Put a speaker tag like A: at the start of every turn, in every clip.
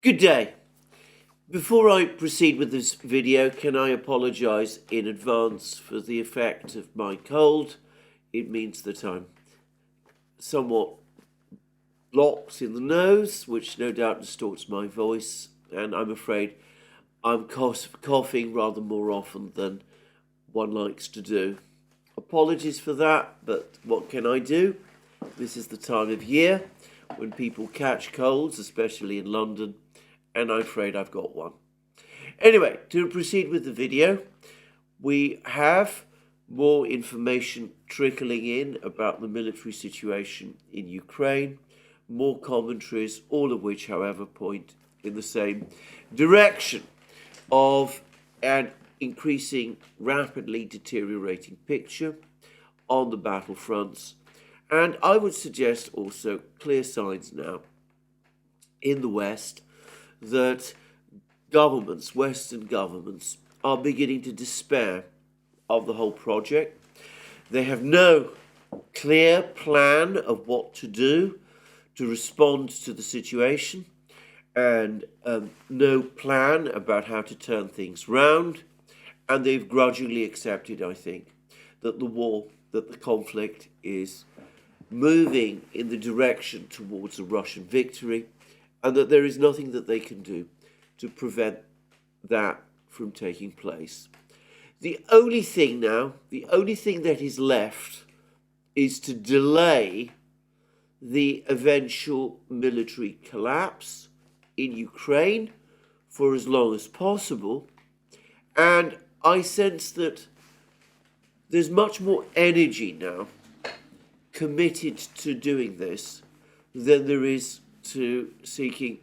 A: Good day. Before I proceed with this video, can I apologise in advance for the effect of my cold? It means that I'm somewhat blocked in the nose, which no doubt distorts my voice, and I'm afraid I'm coughing rather more often than one likes to do. Apologies for that, but what can I do? This is the time of year when people catch colds, especially in London, and I'm afraid I've got one. Anyway, to proceed with the video, we have more information trickling in about the military situation in Ukraine, more commentaries, all of which, however, point in the same direction of an increasing, rapidly deteriorating picture on the battlefronts. And I would suggest also clear signs now in the West that governments, Western governments, are beginning to despair of the whole project. They have no clear plan of what to do to respond to the situation, and no plan about how to turn things round. And they've grudgingly accepted, I think, that the conflict is moving in the direction towards a Russian victory, and that there is nothing that they can do to prevent that from taking place. The only thing that is left is to delay the eventual military collapse in Ukraine for as long as possible. And I sense that there's much more energy now committed to doing this than there is to seeking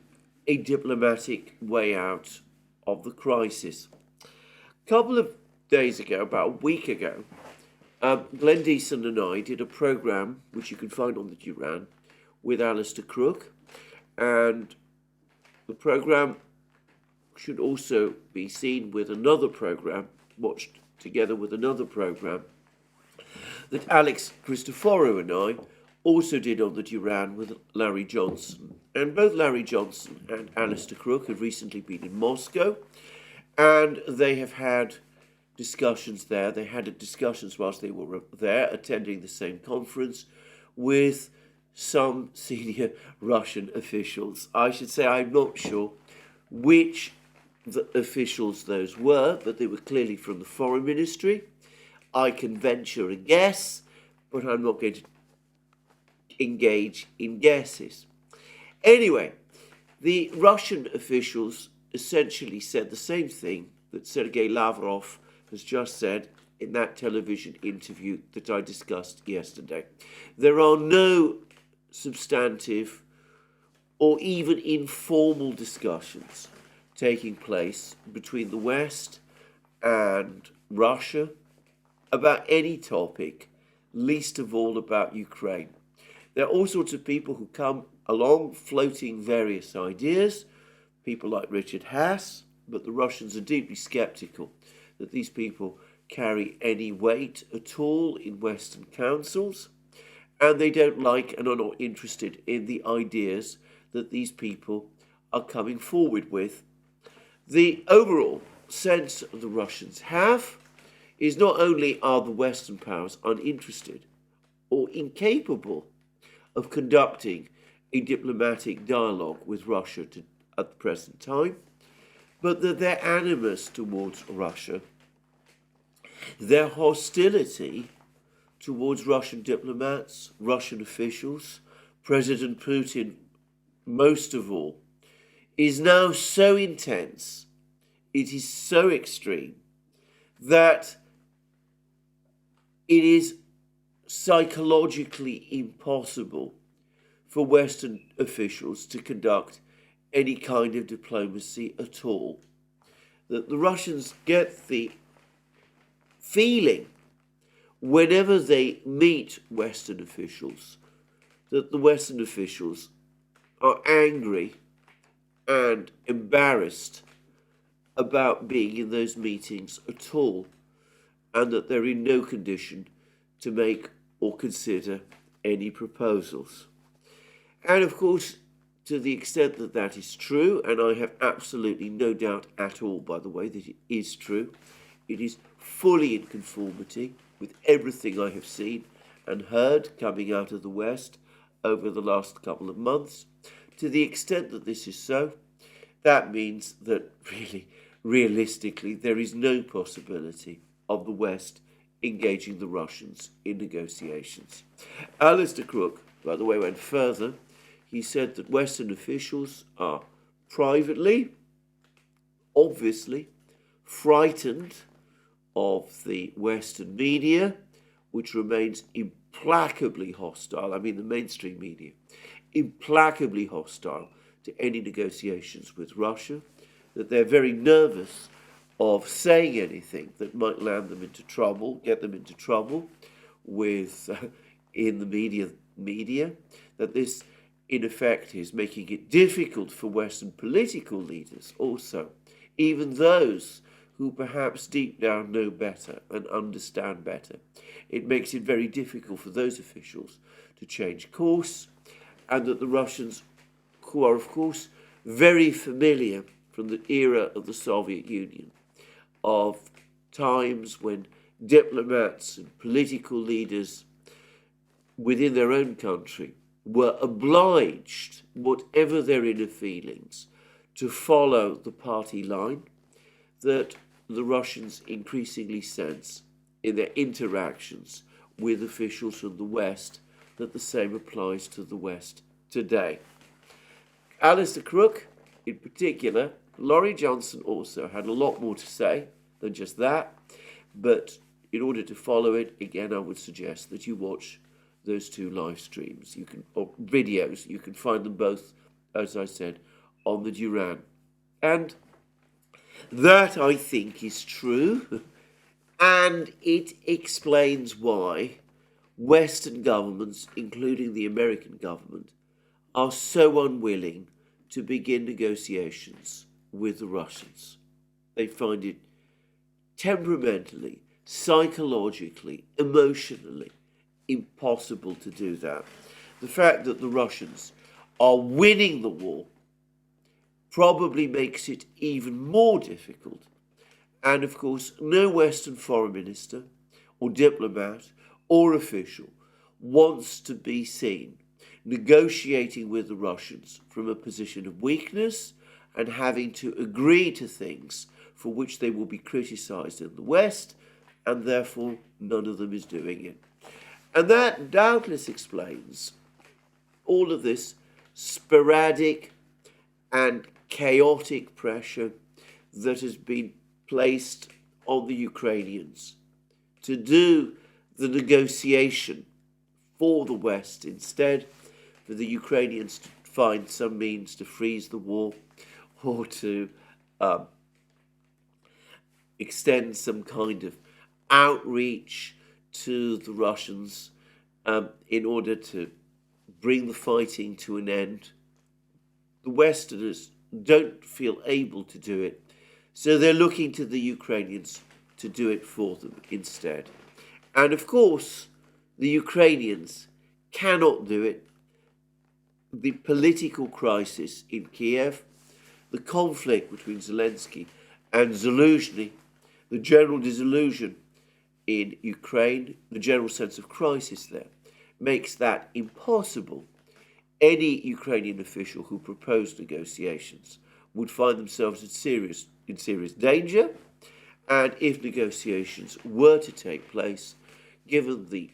A: a diplomatic way out of the crisis. A couple of days ago, about a week ago, Glenn Deason and I did a programme, which you can find on the Duran, with Alistair Crook, and the programme should also be seen with another programme, watched together with another programme, that Alex Christoforou and I also did on the Duran with Larry Johnson. And both Larry Johnson and Alistair Crook have recently been in Moscow, and they have had discussions there. They had discussions whilst they were there, attending the same conference with some senior Russian officials. I should say I'm not sure which the officials those were, but they were clearly from the Foreign Ministry. I can venture a guess, but I'm not going to engage in guesses. Anyway, the Russian officials essentially said the same thing that Sergei Lavrov has just said in that television interview that I discussed yesterday. There are no substantive or even informal discussions taking place between the West and Russia about any topic, least of all about Ukraine. There are all sorts of people who come along floating various ideas, people like Richard Haass, but the Russians are deeply skeptical that these people carry any weight at all in Western councils, and they don't like and are not interested in the ideas that these people are coming forward with. The overall sense the Russians have is not only are the Western powers uninterested or incapable of conducting a diplomatic dialogue with Russia at the present time, but that their animus towards Russia, their hostility towards Russian diplomats, Russian officials, President Putin most of all, is now so intense, it is so extreme, that it is psychologically impossible for Western officials to conduct any kind of diplomacy at all. That the Russians get the feeling whenever they meet Western officials that the Western officials are angry and embarrassed about being in those meetings at all, and that they're in no condition to make or consider any proposals. And of course, to the extent that that is true, and I have absolutely no doubt at all, by the way, that it is true, it is fully in conformity with everything I have seen and heard coming out of the West over the last couple of months. To the extent that this is so, that means that really, realistically, there is no possibility of the West engaging the Russians in negotiations. Alistair Crook, by the way, went further. He said that Western officials are privately, obviously, frightened of the Western media, which remains implacably hostile. I mean, the mainstream media, implacably hostile to any negotiations with Russia, that they're very nervous of saying anything that might land them into trouble, get them into trouble with in the media, that this in effect is making it difficult for Western political leaders also, even those who perhaps deep down know better and understand better. It makes it very difficult for those officials to change course, and that the Russians, who are of course very familiar from the era of the Soviet Union, of times when diplomats and political leaders within their own country were obliged, whatever their inner feelings, to follow the party line, that the Russians increasingly sense in their interactions with officials from the West, that the same applies to the West today. Alistair Crook, in particular, Laurie Johnson also had a lot more to say than just that, but in order to follow it, again, I would suggest that you watch those two live streams, or videos. You can find them both, as I said, on the Duran. And that, I think, is true, and it explains why Western governments, including the American government, are so unwilling to begin negotiations with the Russians. They find it temperamentally, psychologically, emotionally impossible to do that. The fact that the Russians are winning the war probably makes it even more difficult. And of course, no Western foreign minister or diplomat or official wants to be seen negotiating with the Russians from a position of weakness and having to agree to things for which they will be criticized in the West, and therefore none of them is doing it. And that doubtless explains all of this sporadic and chaotic pressure that has been placed on the Ukrainians to do the negotiation for the West instead, for the Ukrainians to find some means to freeze the war or to extend some kind of outreach to the Russians in order to bring the fighting to an end. The Westerners don't feel able to do it, so they're looking to the Ukrainians to do it for them instead. And of course, the Ukrainians cannot do it. The political crisis in Kiev, the conflict between Zelensky and Zelensky, the general disillusion in Ukraine, the general sense of crisis there, makes that impossible. Any Ukrainian official who proposed negotiations would find themselves in serious danger, and if negotiations were to take place, given the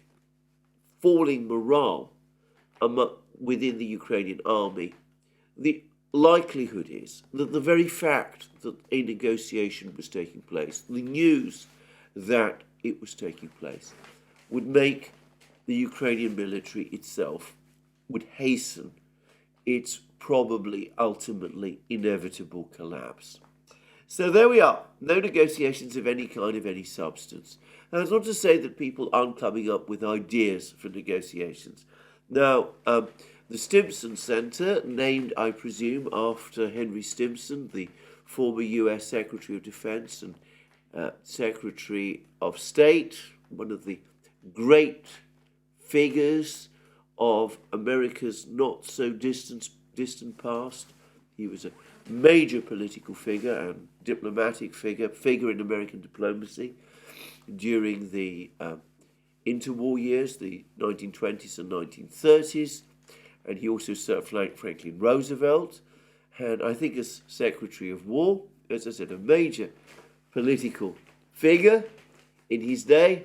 A: falling morale within the Ukrainian army, the likelihood is that the very fact that a negotiation was taking place, the news that it was taking place, would make the Ukrainian military itself, would hasten its probably ultimately inevitable collapse. So there we are, no negotiations of any kind, of any substance. Now, that's not to say that people aren't coming up with ideas for negotiations. Now, the Stimson Center, named, I presume, after Henry Stimson, the former US Secretary of Defense and Secretary of State, one of the great figures of America's not-so-distant distant past. He was a major political figure and diplomatic figure in American diplomacy during the interwar years, the 1920s and 1930s. And he also served Franklin Roosevelt, and I think as Secretary of War, as I said, a major political figure in his day.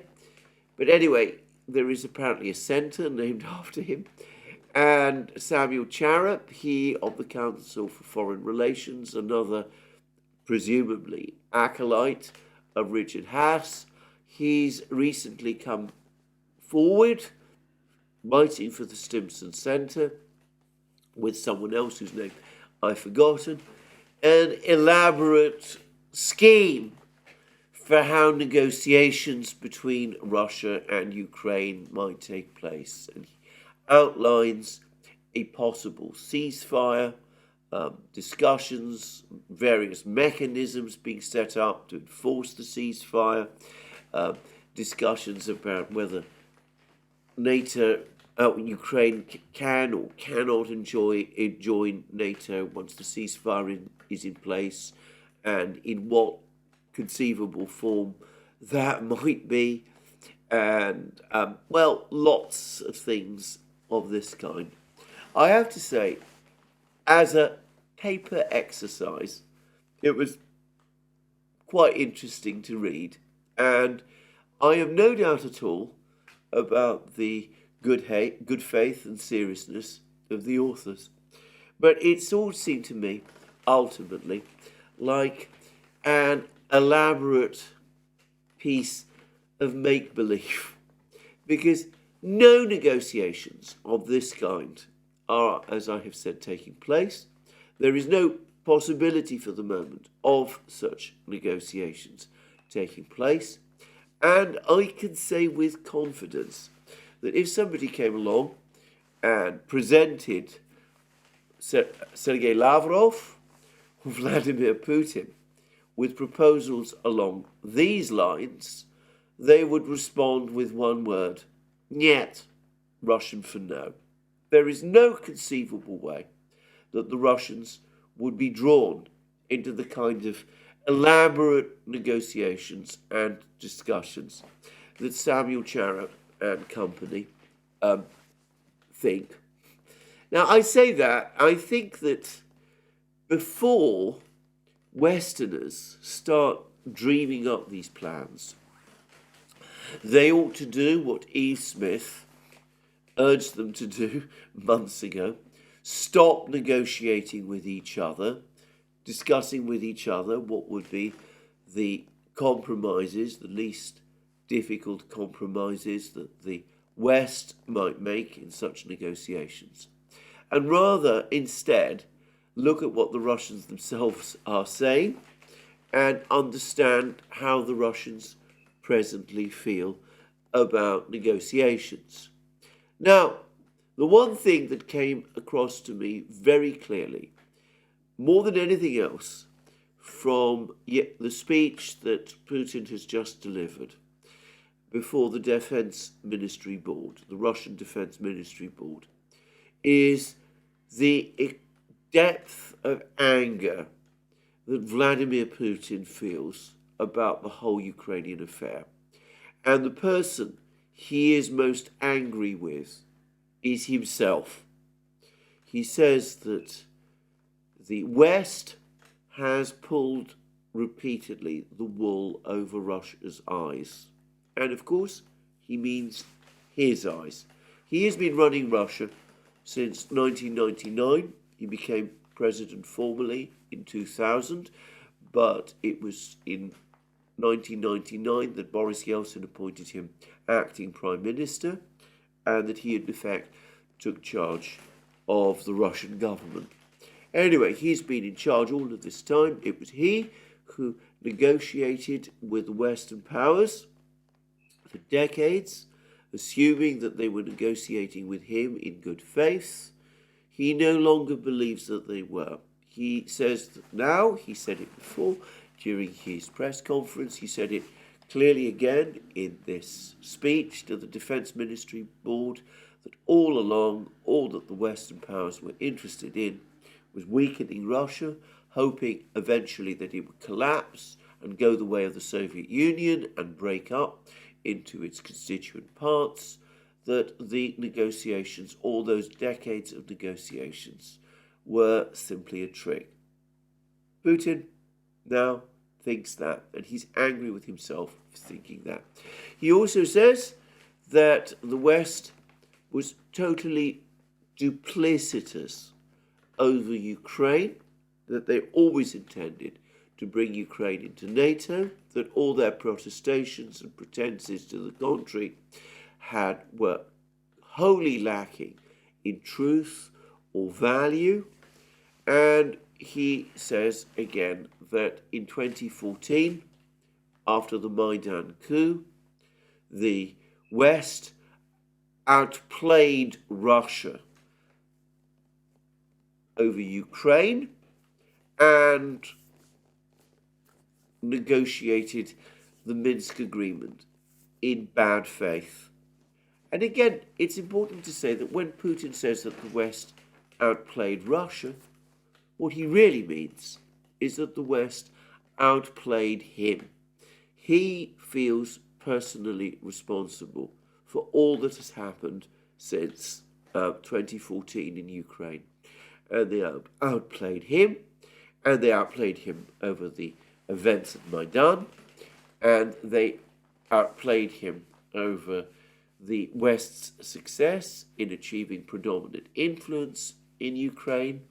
A: But anyway, there is apparently a centre named after him. And Samuel Charap, he of the Council for Foreign Relations, another presumably acolyte of Richard Haas, he's recently come forward, writing for the Stimson Centre with someone else whose name I've forgotten, an elaborate scheme for how negotiations between Russia and Ukraine might take place. And he outlines a possible ceasefire, discussions, various mechanisms being set up to enforce the ceasefire, discussions about whether Ukraine can or cannot join NATO once the ceasefire is in place, and in what conceivable form that might be, and well, lots of things of this kind. I have to say, as a paper exercise, it was quite interesting to read, and I have no doubt at all about the good faith and seriousness of the authors. But it's all seemed to me, ultimately, like an elaborate piece of make-believe, because no negotiations of this kind are, as I have said, taking place. There is no possibility for the moment of such negotiations taking place. And I can say with confidence that if somebody came along and presented Sergei Lavrov or Vladimir Putin with proposals along these lines, they would respond with one word: "Niet," Russian for no. There is no conceivable way that the Russians would be drawn into the kind of elaborate negotiations and discussions that Samuel Charap and company think. Now, I say that, I think that before Westerners start dreaming up these plans, they ought to do what Eve Smith urged them to do months ago: stop negotiating with each other, discussing with each other what would be the compromises, the least difficult compromises that the West might make in such negotiations, and rather instead look at what the Russians themselves are saying and understand how the Russians presently feel about negotiations. Now, the one thing that came across to me very clearly, more than anything else, from the speech that Putin has just delivered before the Defense Ministry Board, the Russian Defense Ministry Board, is the depth of anger that Vladimir Putin feels about the whole Ukrainian affair. And the person he is most angry with is himself. He says that the West has pulled repeatedly the wool over Russia's eyes. And of course, he means his eyes. He has been running Russia since 1999. He became president formally in 2000, but it was in 1999 that Boris Yeltsin appointed him acting prime minister, and that he in effect took charge of the Russian government. Anyway, he's been in charge all of this time. It was he who negotiated with the Western powers for decades, assuming that they were negotiating with him in good faith. He no longer believes that they were. He says that now, he said it before, during his press conference, he said it clearly again in this speech to the Defense Ministry Board, that all along, all that the Western powers were interested in was weakening Russia, hoping eventually that it would collapse and go the way of the Soviet Union and break up into its constituent parts, that the negotiations, all those decades of negotiations, were simply a trick. Putin now thinks that, and he's angry with himself for thinking that. He also says that the West was totally duplicitous over Ukraine, that they always intended to bring Ukraine into NATO, that all their protestations and pretenses to the contrary were wholly lacking in truth or value. And he says again that in 2014, after the Maidan coup, the West outplayed Russia over Ukraine and negotiated the Minsk agreement in bad faith. And again, it's important to say that when Putin says that the West outplayed Russia, what he really means is that the West outplayed him. He feels personally responsible for all that has happened since 2014 in Ukraine. And they outplayed him, and they outplayed him over the events at Maidan, and they outplayed him over the West's success in achieving predominant influence in Ukraine,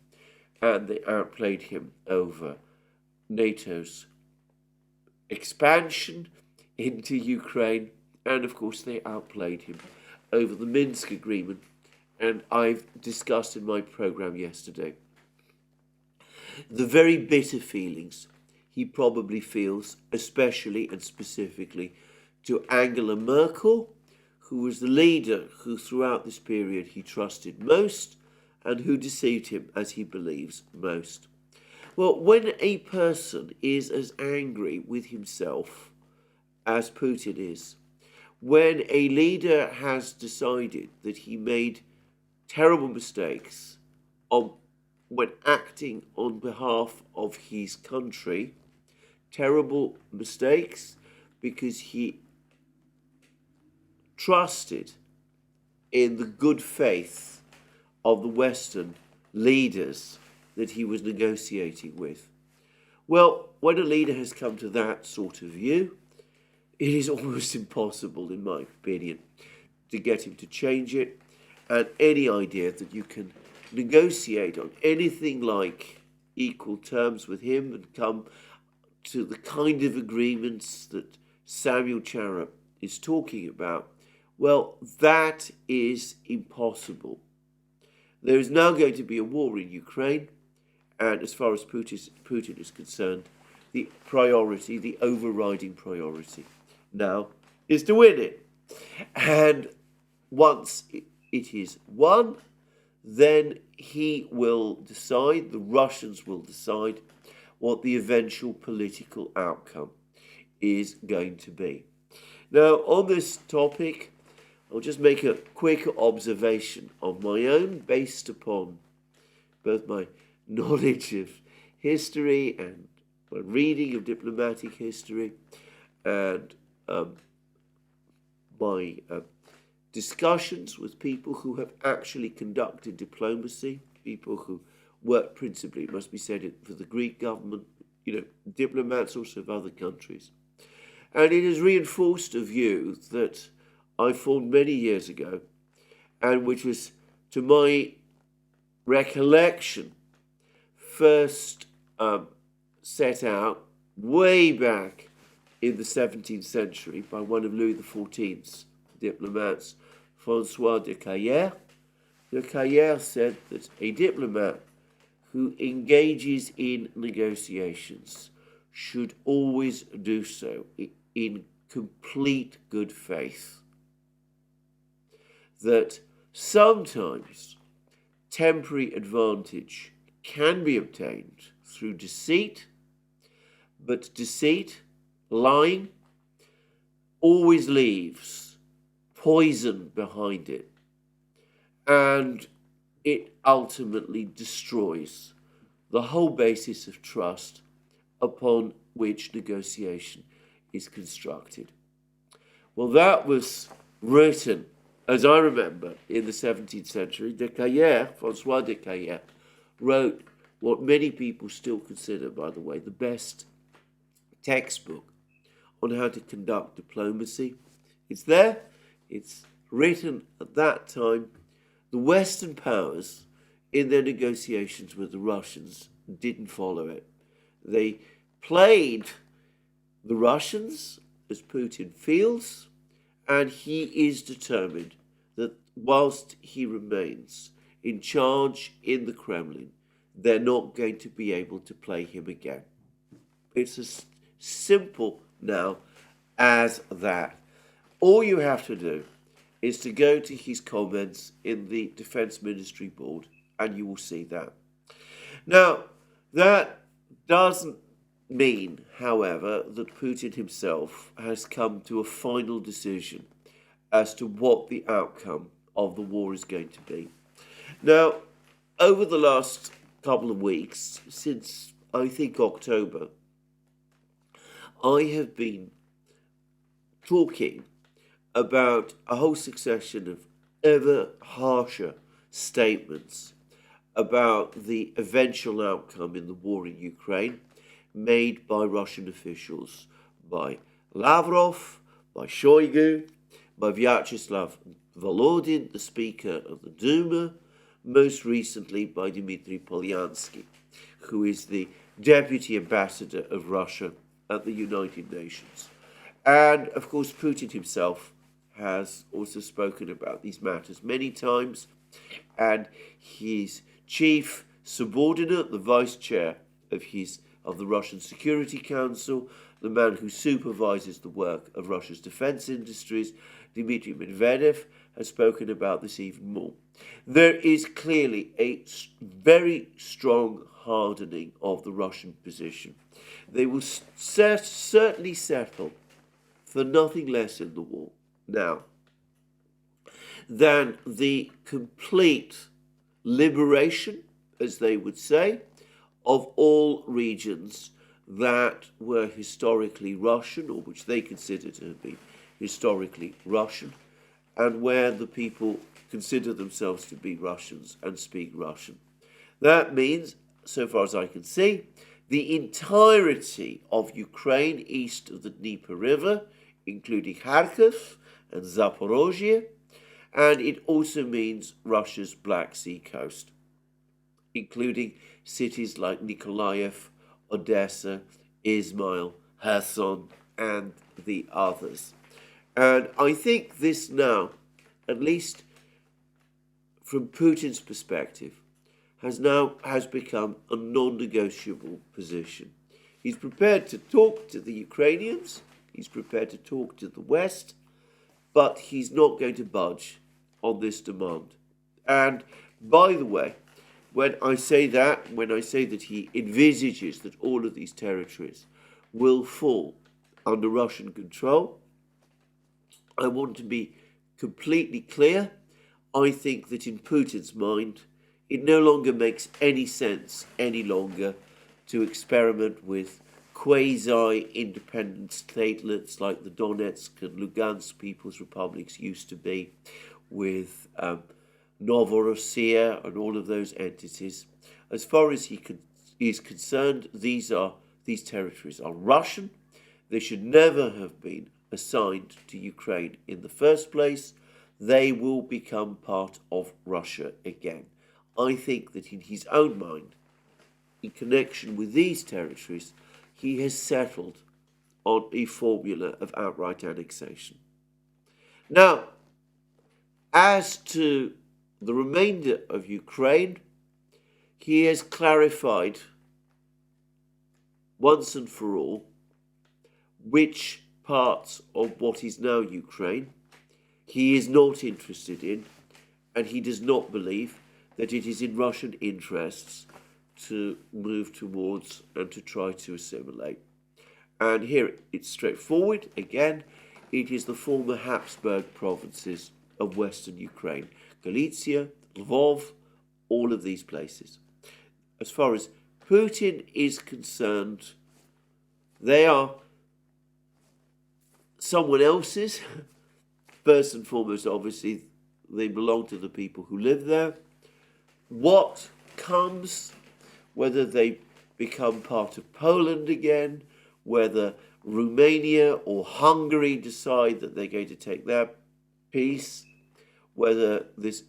A: and they outplayed him over NATO's expansion into Ukraine, and of course they outplayed him over the Minsk agreement, and I've discussed in my program yesterday the very bitter feelings he probably feels, especially and specifically to Angela Merkel, who was the leader who throughout this period he trusted most and who deceived him, as he believes, most. Well, when a person is as angry with himself as Putin is, when a leader has decided that he made terrible mistakes when acting on behalf of his country, terrible mistakes because he trusted in the good faith of the Western leaders that he was negotiating with. Well, when a leader has come to that sort of view, it is almost impossible, in my opinion, to get him to change it. And any idea that you can negotiate on anything like equal terms with him and come to the kind of agreements that Samuel Charap is talking about, well, that is impossible. There is now going to be a war in Ukraine, and as far as Putin is concerned, the priority, the overriding priority now is to win it. And once it is won, then he will decide, the Russians will decide what the eventual political outcome is going to be. Now, on this topic, I'll just make a quick observation of my own based upon both my knowledge of history and my reading of diplomatic history and my discussions with people who have actually conducted diplomacy, people who work principally, it must be said, for the Greek government, diplomats also of other countries. And it has reinforced a view that I formed many years ago, and which was, to my recollection, first set out way back in the 17th century by one of Louis XIV's diplomats, François de Caillères. De Caillères said that a diplomat who engages in negotiations should always do so in complete good faith. That sometimes temporary advantage can be obtained through deceit, but deceit, lying, always leaves poison behind it. and it ultimately destroys the whole basis of trust upon which negotiation is constructed. Well, that was written, as I remember, in the 17th century. Francois de Caillère, wrote what many people still consider, by the way, the best textbook on how to conduct diplomacy. It's there, it's written at that time. The Western powers, in their negotiations with the Russians, didn't follow it. They played the Russians as Putin feels, and he is determined that whilst he remains in charge in the Kremlin, they're not going to be able to play him again. It's as simple now as that. All you have to do is to go to his comments in the Defense Ministry Board, and you will see that. Now, that doesn't mean, however, that Putin himself has come to a final decision as to what the outcome of the war is going to be. Now, over the last couple of weeks, since I think October, I have been talking about a whole succession of ever harsher statements about the eventual outcome in the war in Ukraine made by Russian officials, by Lavrov, by Shoigu, by Vyacheslav Volodin, the Speaker of the Duma, most recently by Dmitry Polyansky, who is the Deputy Ambassador of Russia at the United Nations. And, of course, Putin himself has also spoken about these matters many times, and his chief subordinate, the vice chair of the Russian Security Council, the man who supervises the work of Russia's defense industries, Dmitry Medvedev, has spoken about this even more. There is clearly a very strong hardening of the Russian position. They will certainly settle for nothing less in the war now than the complete liberation, as they would say, of all regions that were historically Russian, or which they consider to have been historically Russian, and where the people consider themselves to be Russians and speak Russian. That means, so far as I can see, the entirety of Ukraine east of the Dnieper River, including Kharkiv and Zaporozhye, and it also means Russia's Black Sea coast, including cities like Nikolaev, Odessa, Izmail, Kherson, and the others. And I think this now, at least from Putin's perspective, has become a non-negotiable position. He's prepared to talk to the Ukrainians, he's prepared to talk to the West, but he's not going to budge on this demand. And by the way, when I say that he envisages that all of these territories will fall under Russian control, I want to be completely clear. I think that in Putin's mind, it no longer makes any sense any longer to experiment with quasi-independent statelets like the Donetsk and Lugansk People's Republics used to be, with Novorossiya and all of those entities. As far as he is concerned, these territories are Russian. They should never have been assigned to Ukraine in the first place. They will become part of Russia again. I think that in his own mind, in connection with these territories, he has settled on a formula of outright annexation. Now, as to the remainder of Ukraine, he has clarified once and for all which parts of what is now Ukraine he is not interested in, and he does not believe that it is in Russian interests to move towards and to try to assimilate. And here it's straightforward. Again, it is the former Habsburg provinces of Western Ukraine, Galicia, Lvov, all of these places. As far as Putin is concerned, they are someone else's. First and foremost, obviously, they belong to the people who live there. What comes, whether they become part of Poland again, whether Romania or Hungary decide that they're going to take their piece, whether this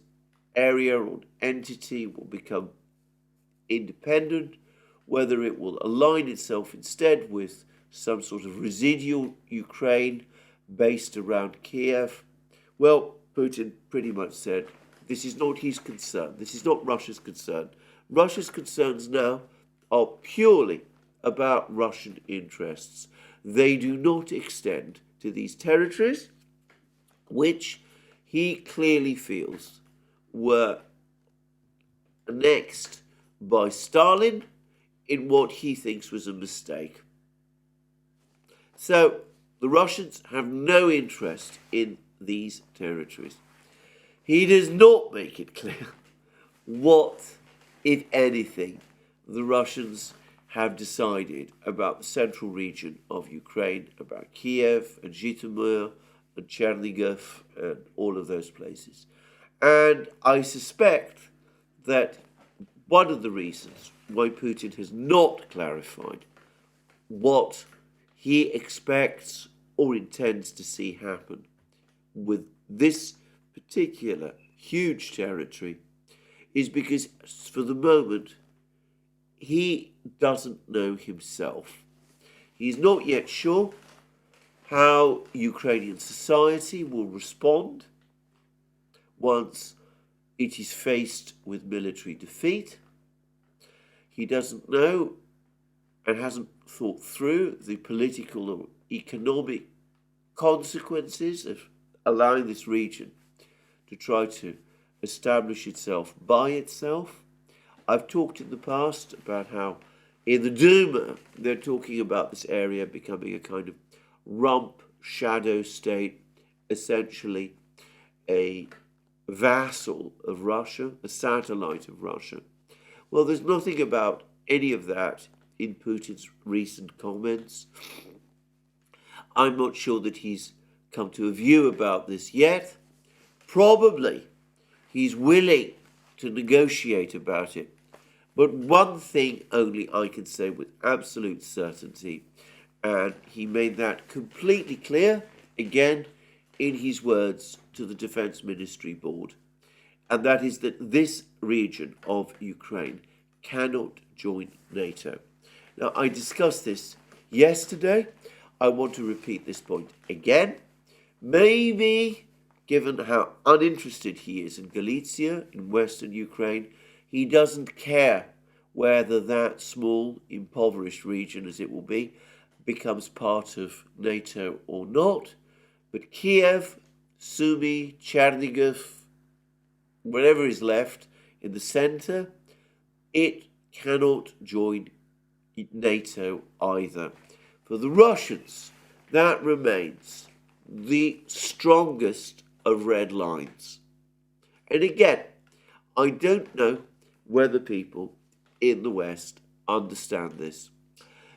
A: area or entity will become independent, whether it will align itself instead with some sort of residual Ukraine based around Kiev. Well, Putin pretty much said this is not his concern. This is not Russia's concern. Russia's concerns now are purely about Russian interests. They do not extend to these territories, which he clearly feels were annexed by Stalin in what he thinks was a mistake. So the Russians have no interest in these territories. He does not make it clear what, if anything, the Russians have decided about the central region of Ukraine, about Kiev and Zhytomyr and Chernigov and all of those places. And I suspect that one of the reasons why Putin has not clarified what he expects or intends to see happen with this particular huge territory is because, for the moment, he doesn't know himself. He's not yet sure how Ukrainian society will respond once it is faced with military defeat. He doesn't know and hasn't thought through the political or economic consequences of allowing this region to try to establish itself by itself. I've talked in the past about how in the Duma they're talking about this area becoming a kind of rump shadow state, essentially a vassal of Russia, a satellite of Russia. Well, there's nothing about any of that in Putin's recent comments. I'm not sure that he's come to a view about this yet. Probably he's willing to negotiate about it. But one thing only I can say with absolute certainty, and he made that completely clear, again, in his words to the Defense Ministry Board, and that is that this region of Ukraine cannot join NATO. Now, I discussed this yesterday. I want to repeat this point again. Maybe, given how uninterested he is in Galicia, in western Ukraine, he doesn't care whether that small, impoverished region, as it will be, becomes part of NATO or not. But Kiev, Sumy, Chernigov, wherever is left in the center, it cannot join NATO either. For the Russians, that remains the strongest of red lines. And again, I don't know whether people in the West understand this.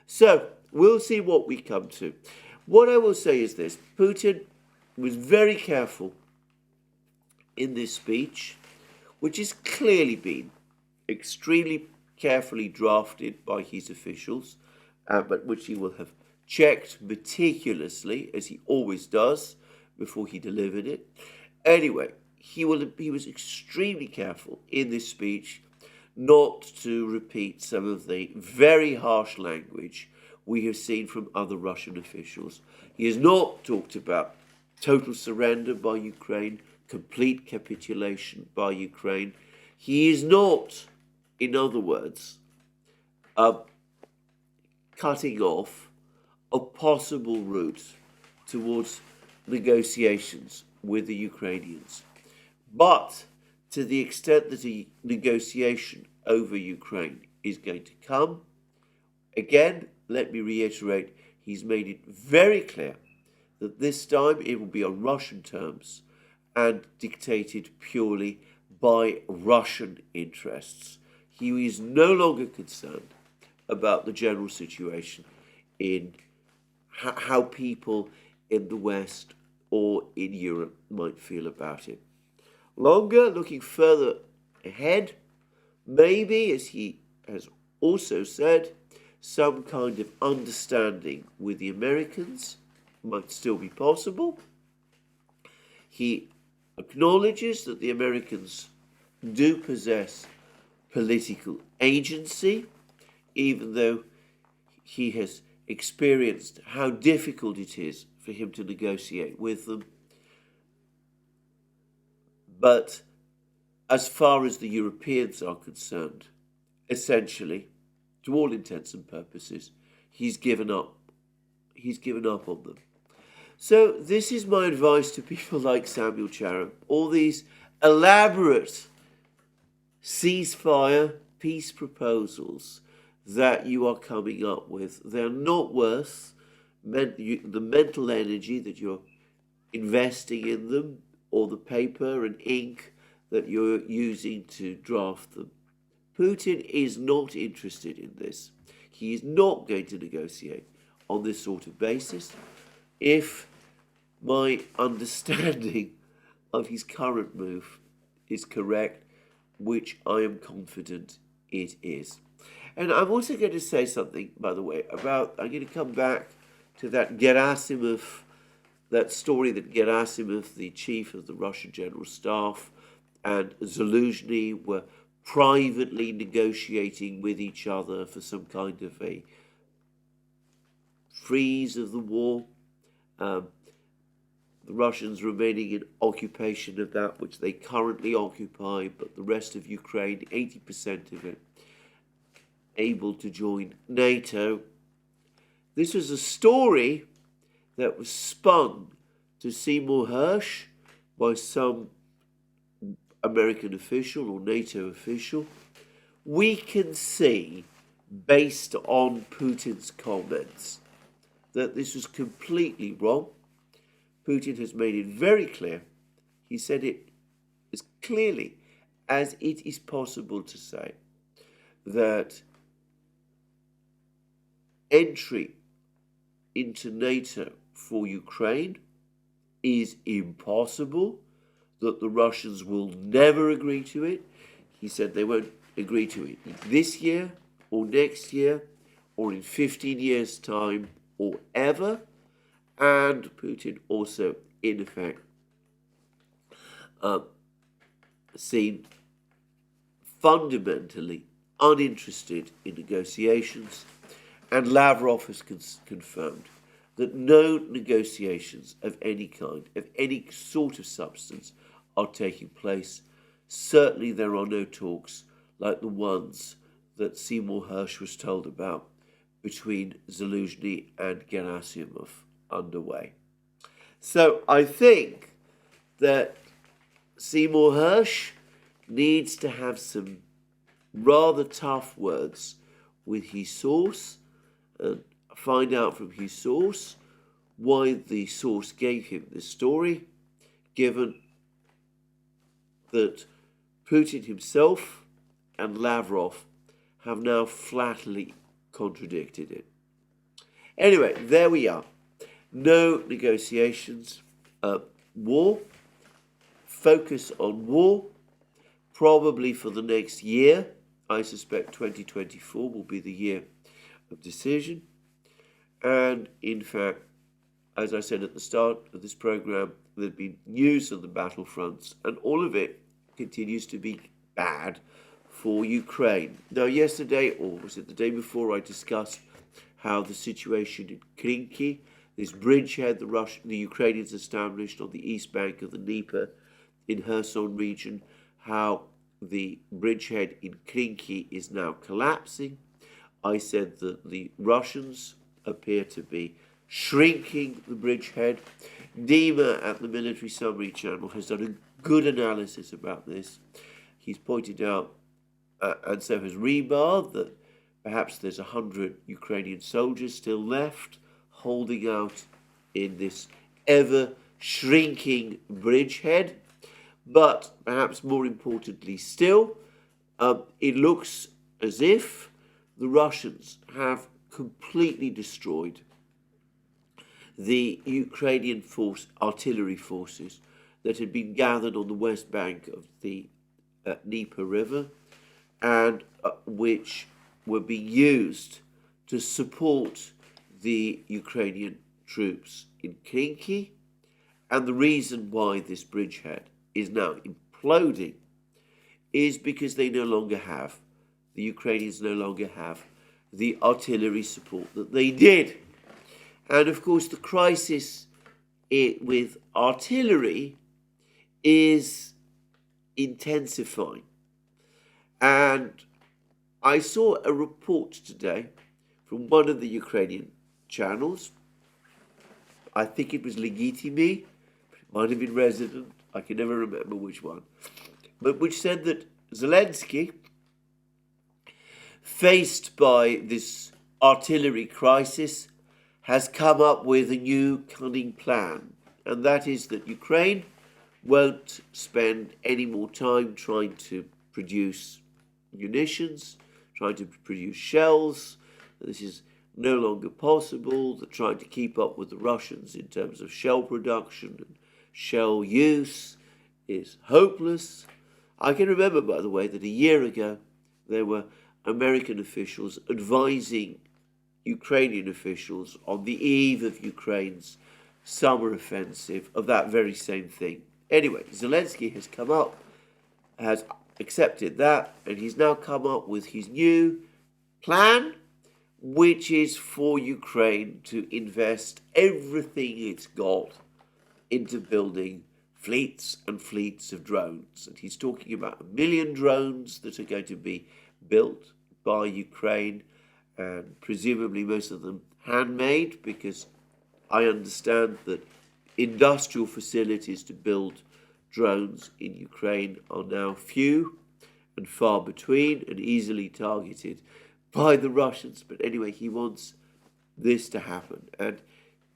A: So, we'll see what we come to. What I will say is this: Putin was very careful in this speech, which has clearly been extremely carefully drafted by his officials, but which he will have checked meticulously, as he always does, before he delivered it. Anyway, he was extremely careful in this speech not to repeat some of the very harsh language we have seen from other Russian officials. He has not talked about total surrender by Ukraine, complete capitulation by Ukraine. He is not, in other words, cutting off a possible route towards negotiations with the Ukrainians. But to the extent that a negotiation over Ukraine is going to come, again, let me reiterate, he's made it very clear that this time it will be on Russian terms and dictated purely by Russian interests. He is no longer concerned about the general situation in how people in the West or in Europe might feel about it. Longer, looking further ahead, maybe, as he has also said, some kind of understanding with the Americans might still be possible. He acknowledges that the Americans do possess political agency, even though he has experienced how difficult it is for him to negotiate with them. But as far as the Europeans are concerned, essentially, to all intents and purposes, he's given up. He's given up on them. So this is my advice to people like Samuel Charam. All these elaborate ceasefire, peace proposals that you are coming up with, they're not worth the mental energy that you're investing in them, or the paper and ink that you're using to draft them. Putin is not interested in this. He is not going to negotiate on this sort of basis. If my understanding of his current move is correct, which I am confident it is. And I'm also going to say something, by the way, about, I'm going to come back to that Gerasimov, that story that Gerasimov, the chief of the Russian General Staff, and Zelensky were privately negotiating with each other for some kind of a freeze of the war. The Russians remaining in occupation of that which they currently occupy, but the rest of Ukraine, 80% of it, able to join NATO. This was a story that was spun to Seymour Hersh by some American official or NATO official. We can see, based on Putin's comments, that this was completely wrong. Putin has made it very clear. He said it as clearly as it is possible to say that entry into NATO for Ukraine is impossible, that the Russians will never agree to it. He said they won't agree to it this year or next year or in 15 years' time or ever. And Putin also, in effect, seemed fundamentally uninterested in negotiations. And Lavrov has confirmed that no negotiations of any kind, of any sort of substance, are taking place. Certainly there are no talks like the ones that Seymour Hersh was told about between Zelensky and Gerasimov underway. So I think that Seymour Hersh needs to have some rather tough words with his source and find out from his source why the source gave him this story, given that Putin himself and Lavrov have now flatly contradicted it. Anyway, there we are. No negotiations. War. Focus on war. Probably for the next year. I suspect 2024 will be the year of decision. And in fact, as I said at the start of this program, there'd been news of the battlefronts, and all of it continues to be bad for Ukraine. Now, yesterday, or was it the day before, I discussed how the situation in Krinky, this bridgehead the Ukrainians established on the east bank of the Dnieper in Kherson region, how the bridgehead in Krinky is now collapsing. I said that the Russians appear to be shrinking the bridgehead. Dima at the Military Summary Channel has done a good analysis about this. He's pointed out, and so has Rebar, that perhaps there's 100 Ukrainian soldiers still left, holding out in this ever shrinking bridgehead, but perhaps more importantly still, it looks as if the Russians have completely destroyed the Ukrainian artillery forces that had been gathered on the west bank of the Dnieper River, and which were being used to support the Ukrainian troops in Kharkiv. And the reason why this bridgehead is now imploding is because the Ukrainians no longer have the artillery support that they did. And of course, the crisis with artillery is intensifying. And I saw a report today from one of the Ukrainian channels. I think it was Legitimi, it might have been Resident, I can never remember which one, but which said that Zelensky, faced by this artillery crisis, has come up with a new cunning plan, and that is that Ukraine won't spend any more time trying to produce munitions, trying to produce shells. This is no longer possible. They're trying to keep up with the Russians in terms of shell production and shell use is hopeless. I can remember, by the way, that a year ago there were American officials advising Ukrainian officials on the eve of Ukraine's summer offensive of that very same thing. Anyway, Zelensky has accepted that, and he's now come up with his new plan, which is for Ukraine to invest everything it's got into building fleets and fleets of drones. And he's talking about 1 million drones that are going to be built by Ukraine, and presumably most of them handmade, because I understand that industrial facilities to build drones in Ukraine are now few and far between and easily targeted by the Russians. But anyway, he wants this to happen, and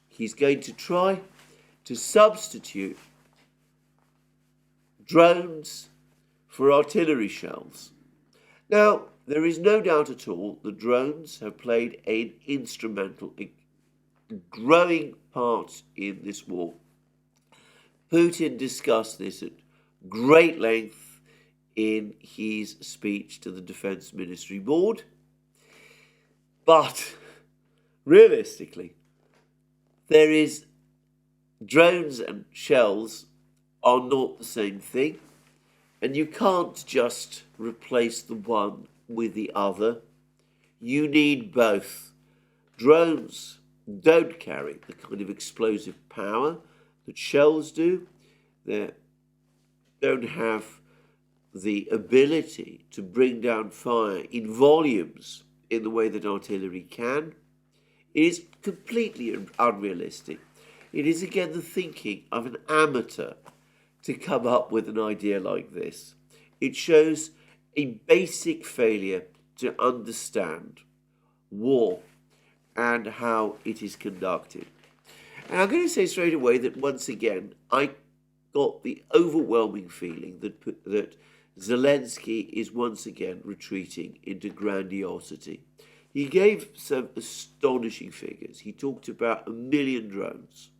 A: he's going to try to substitute drones for artillery shells. Now, there is no doubt at all that drones have played an instrumental, growing part in this war. Putin discussed this at great length in his speech to the Defense Ministry Board. But realistically, drones and shells are not the same thing, and you can't just replace the one with the other. You need both. Drones don't carry the kind of explosive power that shells do. They don't have the ability to bring down fire in volumes in the way that artillery can. It is completely unrealistic. It is again the thinking of an amateur to come up with an idea like this. It shows a basic failure to understand war and how it is conducted. And I'm going to say straight away that once again, I got the overwhelming feeling that Zelensky is once again retreating into grandiosity. He gave some astonishing figures. He talked about 1 million drones.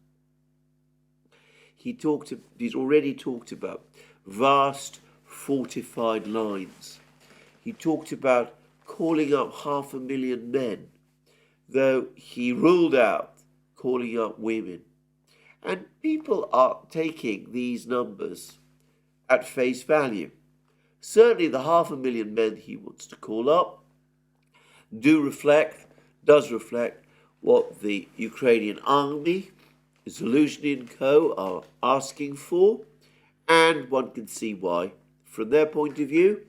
A: He's already talked about vast fortified lines. He talked about calling up 500,000 men, though he ruled out calling up women. And people are taking these numbers at face value. Certainly the 500,000 men he wants to call up does reflect what the Ukrainian army, Zelensky and co. are asking for, and one can see why. From their point of view,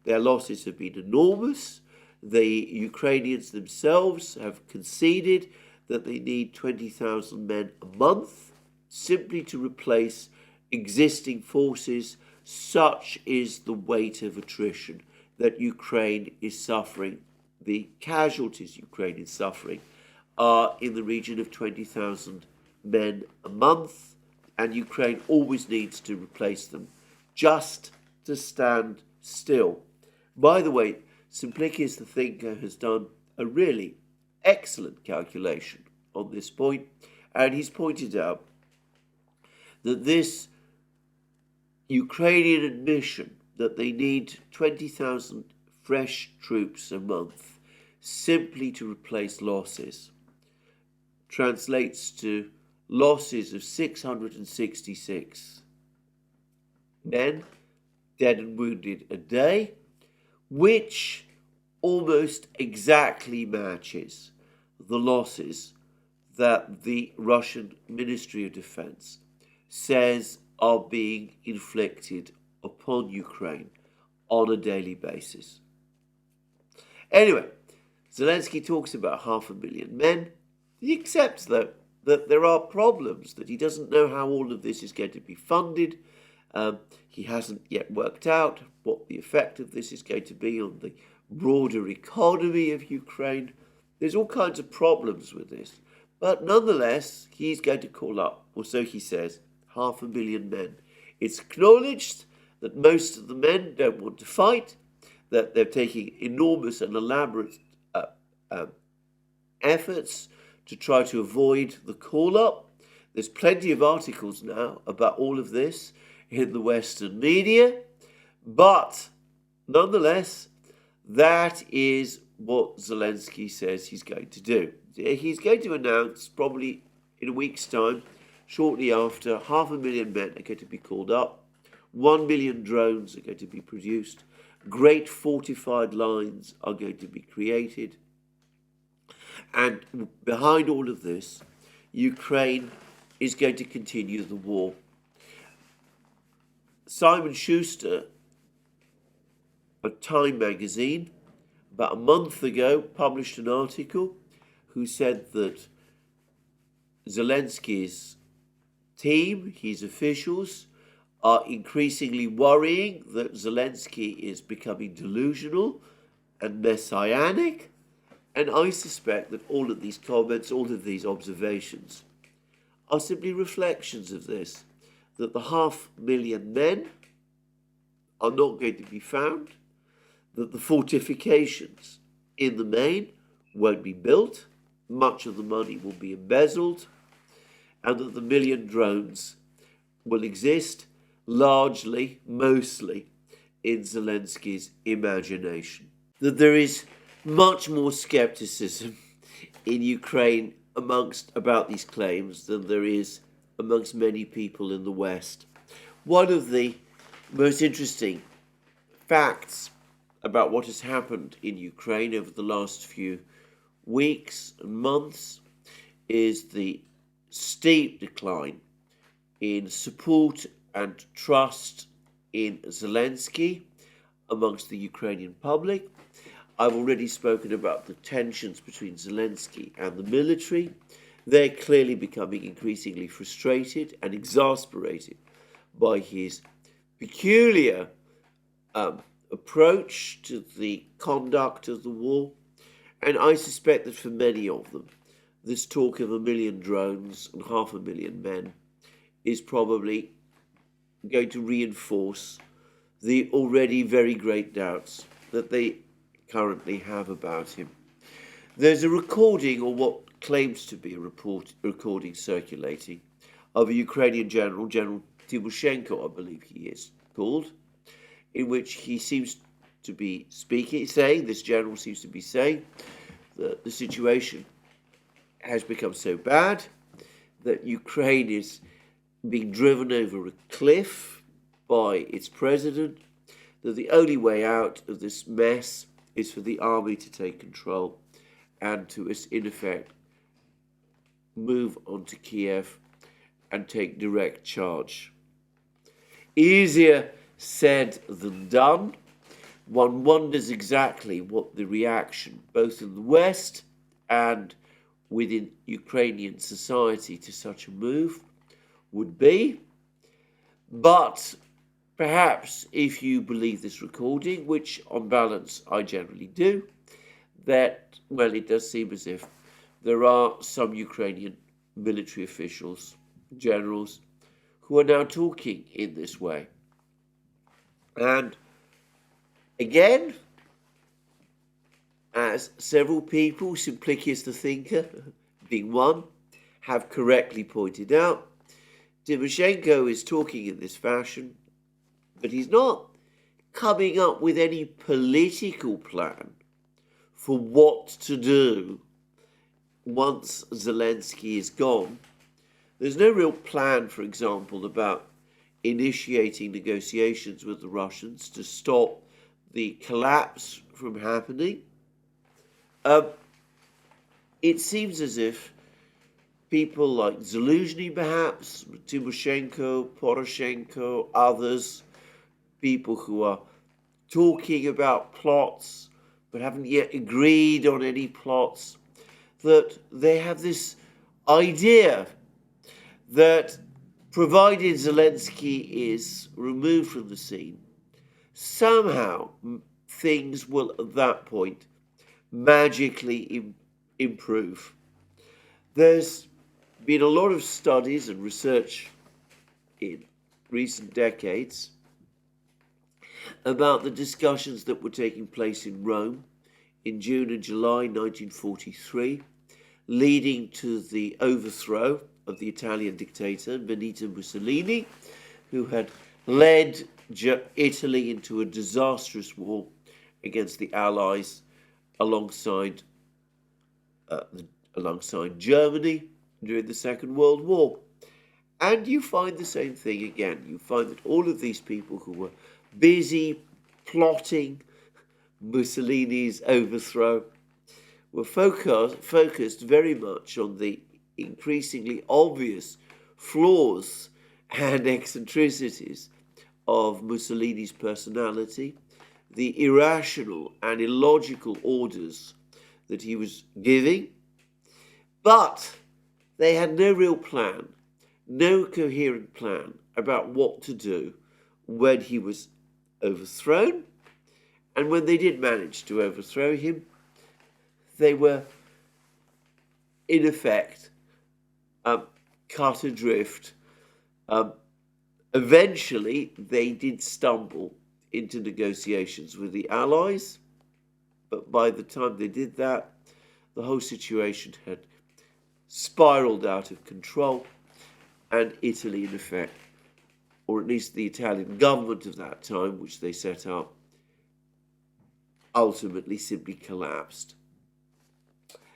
A: their losses have been enormous. The Ukrainians themselves have conceded that they need 20,000 men a month simply to replace existing forces. Such is the weight of attrition that Ukraine is suffering. The casualties Ukraine is suffering are in the region of 20,000 men a month. and Ukraine always needs to replace them, just to stand still. By the way, Simplikis the thinker has done a really excellent calculation on this point, and he's pointed out that this Ukrainian admission that they need 20,000 fresh troops a month simply to replace losses translates to losses of 666 men, dead and wounded a day, which almost exactly matches the losses that the Russian Ministry of Defense says are being inflicted upon Ukraine on a daily basis. Anyway, Zelensky talks about 500,000 men. He accepts, though, that there are problems, that he doesn't know how all of this is going to be funded. He hasn't yet worked out what the effect of this is going to be on the broader economy of Ukraine. There's all kinds of problems with this. But nonetheless, he's going to call up, or so he says, 500,000 men. It's acknowledged that most of the men don't want to fight, that they're taking enormous and elaborate efforts to try to avoid the call-up. There's plenty of articles now about all of this in the Western media, but nonetheless, that is what Zelensky says he's going to do. He's going to announce, probably in a week's time, shortly after, 500,000 men are going to be called up, 1 million drones are going to be produced, great fortified lines are going to be created, and behind all of this, Ukraine is going to continue the war. Simon Schuster, a Time magazine, about a month ago, published an article who said that Zelensky's team, his officials, are increasingly worrying that Zelensky is becoming delusional and messianic. And I suspect that all of these comments, all of these observations are simply reflections of this, that the 500,000 men are not going to be found, that the fortifications in the main won't be built, much of the money will be embezzled, and that the million drones will exist largely, mostly, in Zelensky's imagination. That there is much more skepticism in Ukraine about these claims than there is amongst many people in the West. One of the most interesting facts about what has happened in Ukraine over the last few weeks and months is the steep decline in support and trust in Zelensky amongst the Ukrainian public. I've already spoken about the tensions between Zelensky and the military. They're clearly becoming increasingly frustrated and exasperated by his peculiar approach to the conduct of the war. And I suspect that for many of them, this talk of 1 million drones and 500,000 men is probably going to reinforce the already very great doubts that they currently have about him. There's a recording, or what claims to be a recording circulating, of a Ukrainian general, General Timoshenko, I believe he is called, in which he seems to be this general seems to be saying that the situation has become so bad that Ukraine is being driven over a cliff by its president, that the only way out of this mess is for the army to take control and to, in effect, move on to Kiev and take direct charge. Easier said than done. One wonders exactly what the reaction, both in the West and within Ukrainian society, to such a move would be. But perhaps if you believe this recording, which on balance I generally do, that, well, it does seem as if there are some Ukrainian military officials, generals, who are now talking in this way. And again, as several people, Simplicius the thinker being one, have correctly pointed out, Tymoshenko is talking in this fashion, but he's not coming up with any political plan for what to do once Zelensky is gone. There's no real plan, for example, about initiating negotiations with the Russians to stop the collapse from happening. It seems as if people like Zelensky, perhaps, Tymoshenko, Poroshenko, others, people who are talking about plots but haven't yet agreed on any plots, that they have this idea that provided Zelensky is removed from the scene, somehow things will at that point magically improve. There's been a lot of studies and research in recent decades about the discussions that were taking place in Rome in June and July 1943, leading to the overthrow of the Italian dictator Benito Mussolini, who had led Italy into a disastrous war against the Allies alongside Germany during the Second World War. And you find the same thing again. You find that all of these people who were busy plotting Mussolini's overthrow were focused very much on the increasingly obvious flaws and eccentricities of Mussolini's personality, the irrational and illogical orders that he was giving, but they had no real plan, no coherent plan about what to do when he was overthrown. And when they did manage to overthrow him, they were, in effect, cut adrift. Eventually, they did stumble into negotiations with the Allies, but by the time they did that, the whole situation had spiraled out of control, and Italy, in effect, or at least the Italian government of that time, which they set up, ultimately simply collapsed.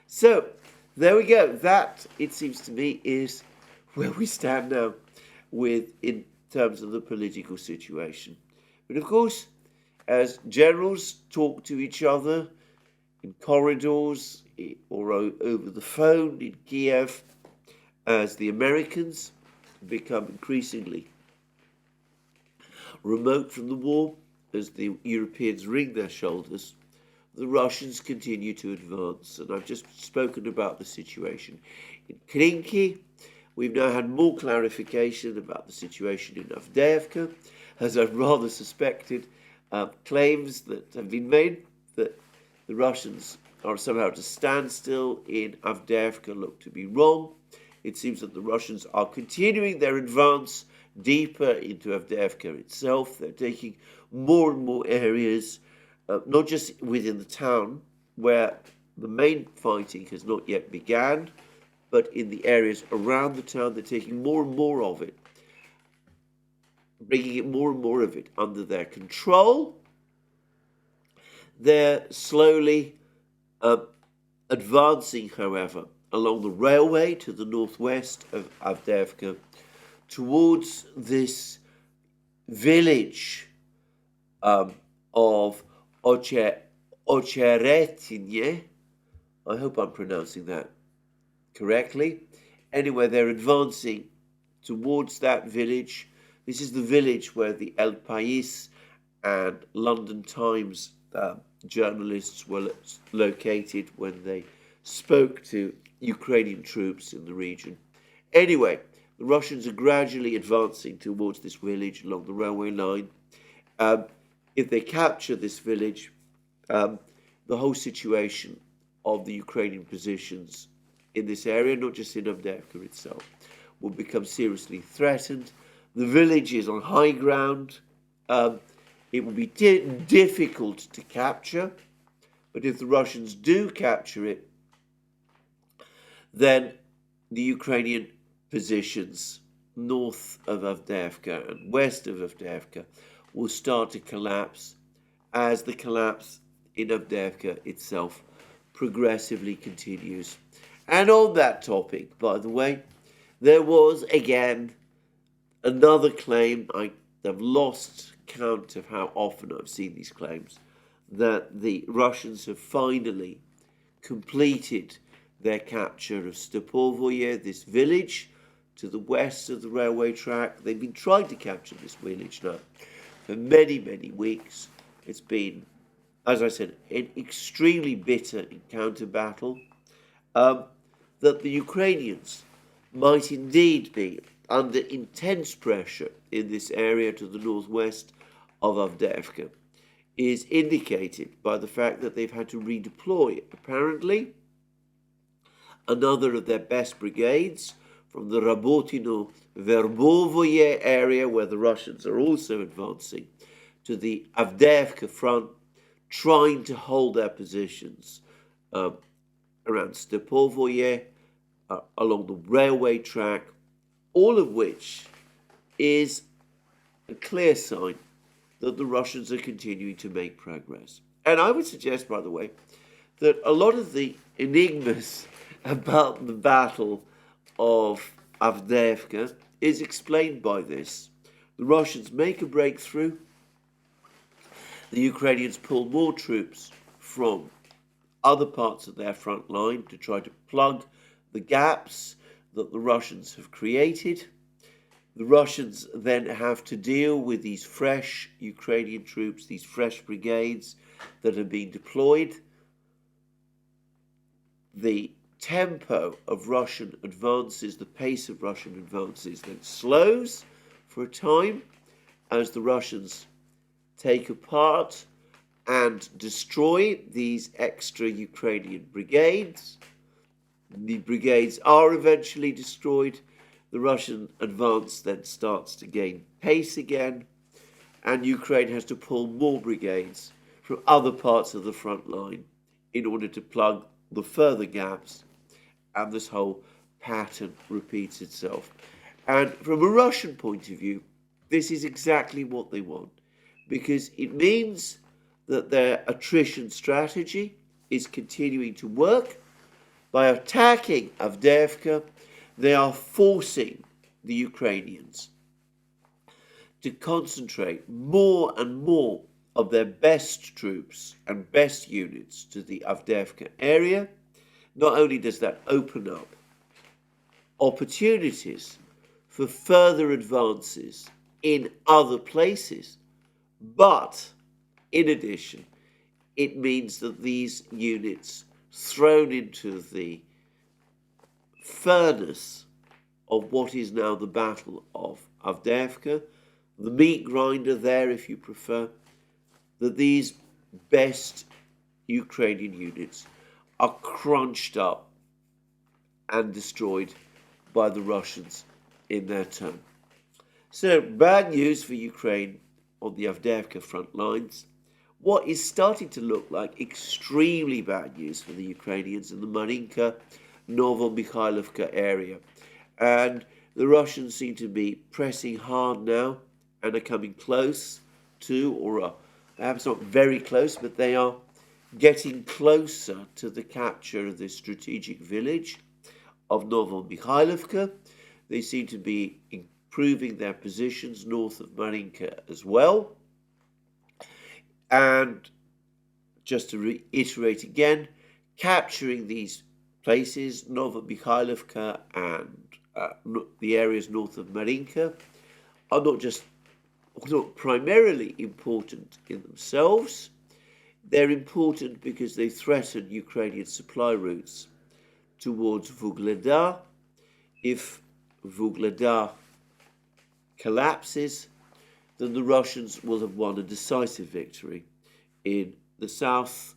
A: So, there we go. That, it seems to me, is where we stand now in terms of the political situation. But of course, as generals talk to each other in corridors or over the phone in Kiev, as the Americans become increasingly remote from the war, as the Europeans wring their shoulders, the Russians continue to advance. And I've just spoken about the situation in Klinki. We've now had more clarification about the situation in Avdiivka, as I've rather suspected. Claims that have been made that the Russians are somehow at a standstill in Avdiivka look to be wrong. It seems that the Russians are continuing their advance deeper into Avdiivka itself. They're taking more and more areas, not just within the town, where the main fighting has not yet begun, but in the areas around the town. They're taking more and more of it, bringing it more and more of it under their control. They're slowly advancing, however, along the railway to the northwest of Avdiivka towards this village of Ocheretine. I hope I'm pronouncing that correctly. Anyway, they're advancing towards that village. This is the village where the El País and London Times journalists were located when they spoke to Ukrainian troops in the region. Anyway, the Russians are gradually advancing towards this village along the railway line. If they capture this village, the whole situation of the Ukrainian positions in this area, not just in Avdiivka itself, will become seriously threatened. The village is on high ground. It will be difficult to capture, but if the Russians do capture it, then the Ukrainian positions north of Avdiivka and west of Avdiivka will start to collapse as the collapse in Avdiivka itself progressively continues. And on that topic, by the way, there was again another claim. I've lost count of how often I've seen these claims, that the Russians have finally completed their capture of Stepovoye, this village to the west of the railway track. They've been trying to capture this village now for many, many weeks. It's been, as I said, an extremely bitter encounter battle, that the Ukrainians might indeed be under intense pressure in this area to the northwest of Avdiivka is indicated by the fact that they've had to redeploy, apparently, another of their best brigades from the Rabotino-Verbovoye area, where the Russians are also advancing, to the Avdiivka front, trying to hold their positions around Stepovoye, along the railway track, all of which is a clear sign that the Russians are continuing to make progress. And I would suggest, by the way, that a lot of the enigmas about the Battle of Avdiivka is explained by this. The Russians make a breakthrough. The Ukrainians pull more troops from other parts of their front line to try to plug the gaps that the Russians have created. The Russians then have to deal with these fresh Ukrainian troops, these fresh brigades that have been deployed. The tempo of Russian advances, the pace of Russian advances then slows for a time as the Russians take apart and destroy these extra Ukrainian brigades. The brigades are eventually destroyed. The Russian advance then starts to gain pace again, and Ukraine has to pull more brigades from other parts of the front line in order to plug the further gaps, and this whole pattern repeats itself. And from a Russian point of view, this is exactly what they want, because it means that their attrition strategy is continuing to work. By attacking Avdiivka, they are forcing the Ukrainians to concentrate more and more of their best troops and best units to the Avdiivka area. Not only does that open up opportunities for further advances in other places, but in addition, it means that these units thrown into the furnace of what is now the Battle of Avdiivka, the meat grinder there if you prefer, that these best Ukrainian units are crunched up and destroyed by the Russians in their turn. So, bad news for Ukraine on the Avdiivka front lines. What is starting to look like extremely bad news for the Ukrainians in the Marinka, Novo-Mikhailovka area. And the Russians seem to be pressing hard now and are coming close to, or perhaps not very close, but they are getting closer to the capture of this strategic village of Novo-Mikhailovka. They seem to be improving their positions north of Marinka as well. And just to reiterate again, capturing these places, Novo-Mikhailovka and the areas north of Marinka, are not primarily important in themselves. They're important because they threaten Ukrainian supply routes towards Vuhledar. If Vuhledar collapses, then the Russians will have won a decisive victory in the south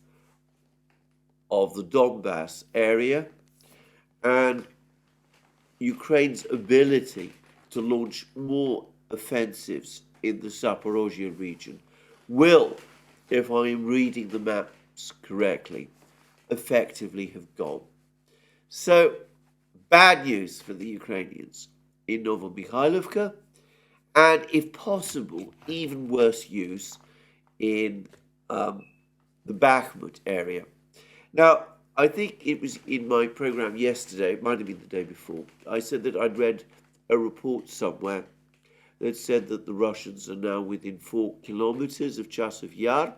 A: of the Donbass area, and Ukraine's ability to launch more offensives in the Zaporozhye region will, if I am reading the maps correctly, effectively have gone. So, bad news for the Ukrainians in Novomikhailivka, and if possible, even worse news in the Bakhmut area. Now, I think it was in my program yesterday, it might have been the day before, I said that I'd read a report somewhere that said that the Russians are now within 4 kilometers of Chasiv Yar.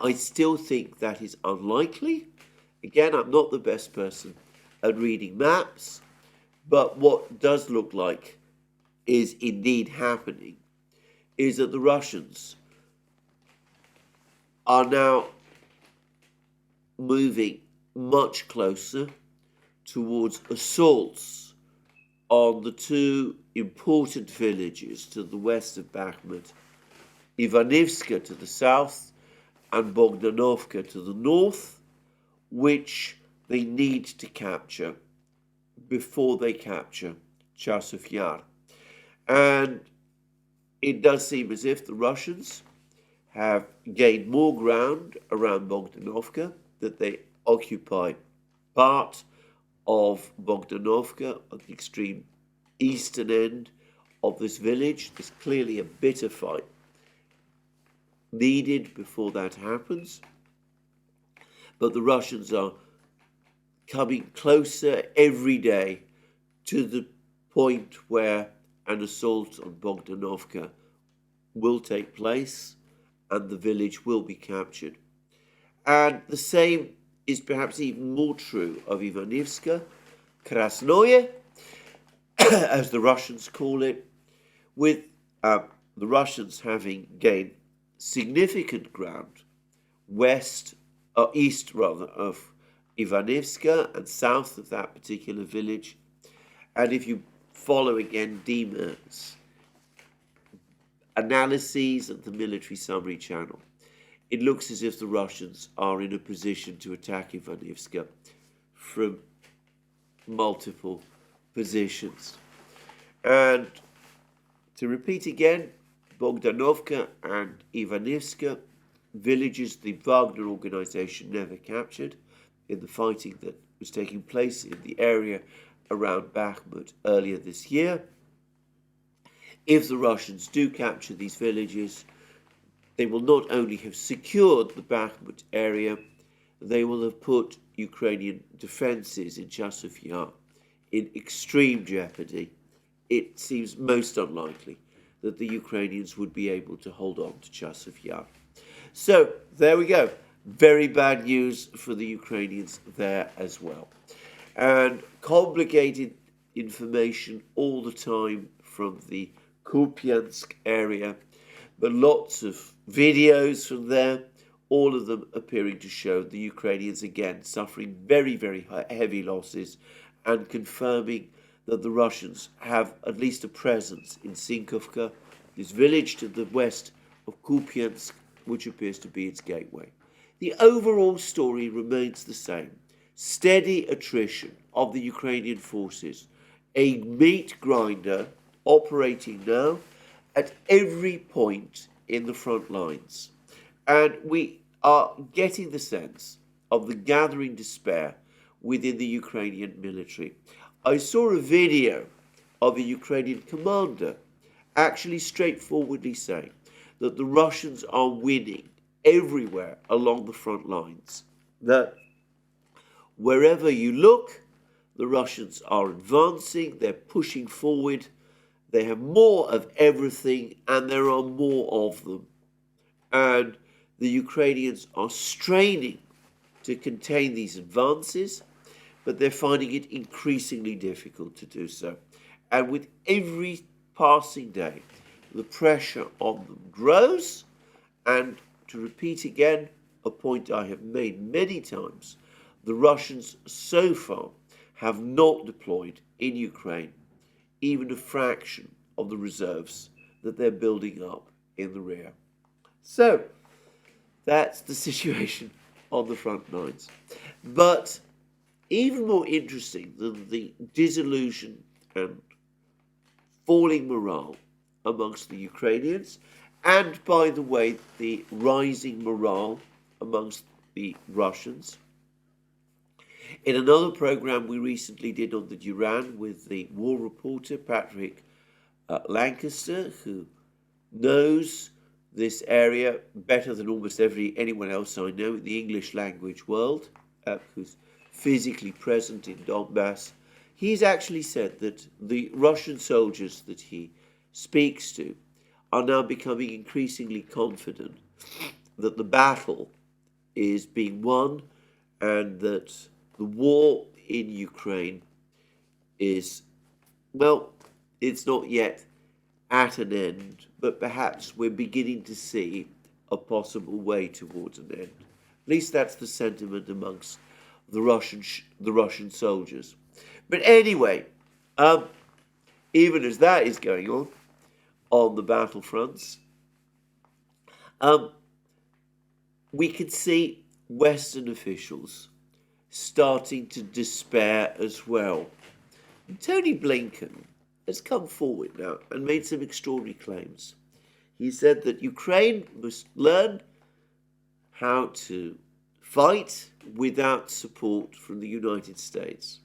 A: I still think that is unlikely. Again, I'm not the best person at reading maps, but what does look like is indeed happening is that the Russians are now moving much closer towards assaults on the two important villages to the west of Bakhmut, Ivanivska to the south and Bogdanovka to the north, which they need to capture before they capture Chasiv Yar. And it does seem as if the Russians have gained more ground around Bogdanovka, that they occupy part of Bogdanovka at the extreme eastern end of this village. There's clearly a bitter fight needed before that happens. But the Russians are coming closer every day to the point where an assault on Bogdanovka will take place and the village will be captured. And the same is perhaps even more true of Ivanivska, Krasnoye, as the Russians call it, with the Russians having gained significant ground east of Ivanivska and south of that particular village. And if you follow again Dima's analyses of the military summary channel, it looks as if the Russians are in a position to attack Ivanivska from multiple positions. And to repeat again, Bogdanovka and Ivanivska, villages the Wagner organization never captured in the fighting that was taking place in the area around Bakhmut earlier this year. If the Russians do capture these villages, they will not only have secured the Bakhmut area, they will have put Ukrainian defenses in Chasiv Yar in extreme jeopardy. It seems most unlikely that the Ukrainians would be able to hold on to Chasiv Yar. So, there we go. Very bad news for the Ukrainians there as well. And complicated information all the time from the Kupiansk area, but lots of videos from there, all of them appearing to show the Ukrainians again suffering very, very heavy losses and confirming that the Russians have at least a presence in Sinkovka, this village to the west of Kupiansk, which appears to be its gateway. The overall story remains the same. Steady attrition of the Ukrainian forces, a meat grinder operating now at every point in the front lines. And we are getting the sense of the gathering despair within the Ukrainian military. I saw a video of a Ukrainian commander actually straightforwardly saying that the Russians are winning everywhere along the front lines, that wherever you look, the Russians are advancing, they're pushing forward, they have more of everything, and there are more of them. And the Ukrainians are straining to contain these advances, but they're finding it increasingly difficult to do so. And with every passing day, the pressure on them grows. And to repeat again, a point I have made many times, the Russians so far have not deployed in Ukraine even a fraction of the reserves that they're building up in the rear. So, that's the situation on the front lines. But even more interesting than the disillusion and falling morale amongst the Ukrainians, and, by the way, the rising morale amongst the Russians. In another program we recently did on the Duran with the war reporter Patrick Lancaster, who knows this area better than almost anyone else I know in the English language world, who's physically present in Donbass, he's actually said that the Russian soldiers that he speaks to are now becoming increasingly confident that the battle is being won and that the war in Ukraine is, well, it's not yet at an end, but perhaps we're beginning to see a possible way towards an end. At least that's the sentiment amongst the Russian soldiers. But anyway, even as that is going on the battlefronts, we can see Western officials starting to despair as well. And Tony Blinken has come forward now and made some extraordinary claims. He said that Ukraine must learn how to fight without support from the United States.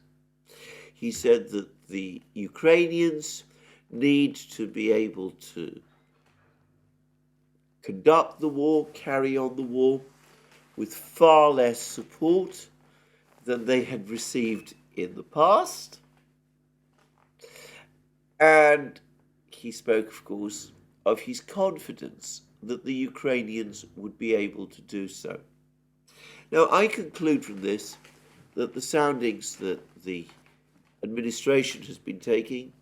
A: He said that the Ukrainians need to be able to conduct the war, carry on the war, with far less support than they had received in the past. And he spoke, of course, of his confidence that the Ukrainians would be able to do so. Now, I conclude from this that the soundings that the administration has been taking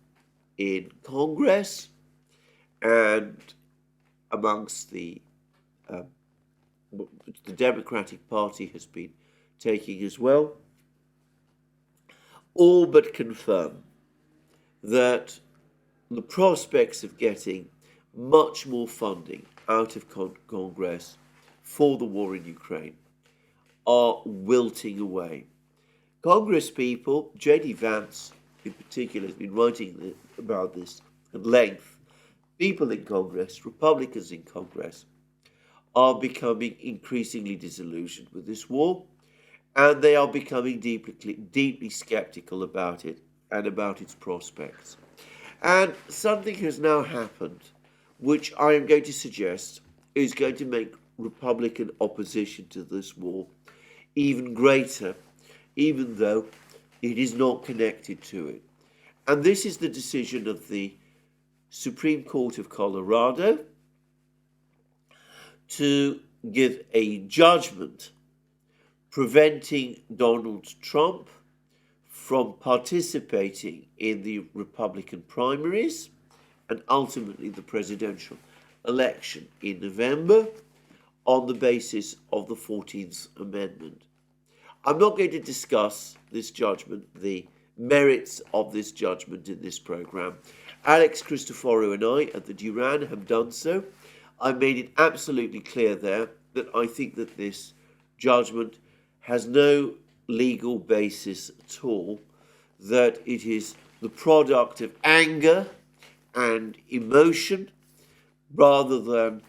A: in Congress and amongst the Democratic Party has been taking as well, all but confirm that the prospects of getting much more funding out of Congress for the war in Ukraine are wilting away. Congress people, J.D. Vance in particular, has been writing about this at length. People in Congress, Republicans in Congress, are becoming increasingly disillusioned with this war, and they are becoming deeply skeptical about it and about its prospects. And something has now happened which I am going to suggest is going to make Republican opposition to this war even greater, even though it is not connected to it. And this is the decision of the Supreme Court of Colorado to give a judgment preventing Donald Trump from participating in the Republican primaries and ultimately the presidential election in November on the basis of the 14th Amendment. I'm not going to discuss this judgment, the merits of this judgment in this program. Alex Christoforou and I at the Duran have done so. I made it absolutely clear there that I think that this judgment has no legal basis at all, that it is the product of anger and emotion rather than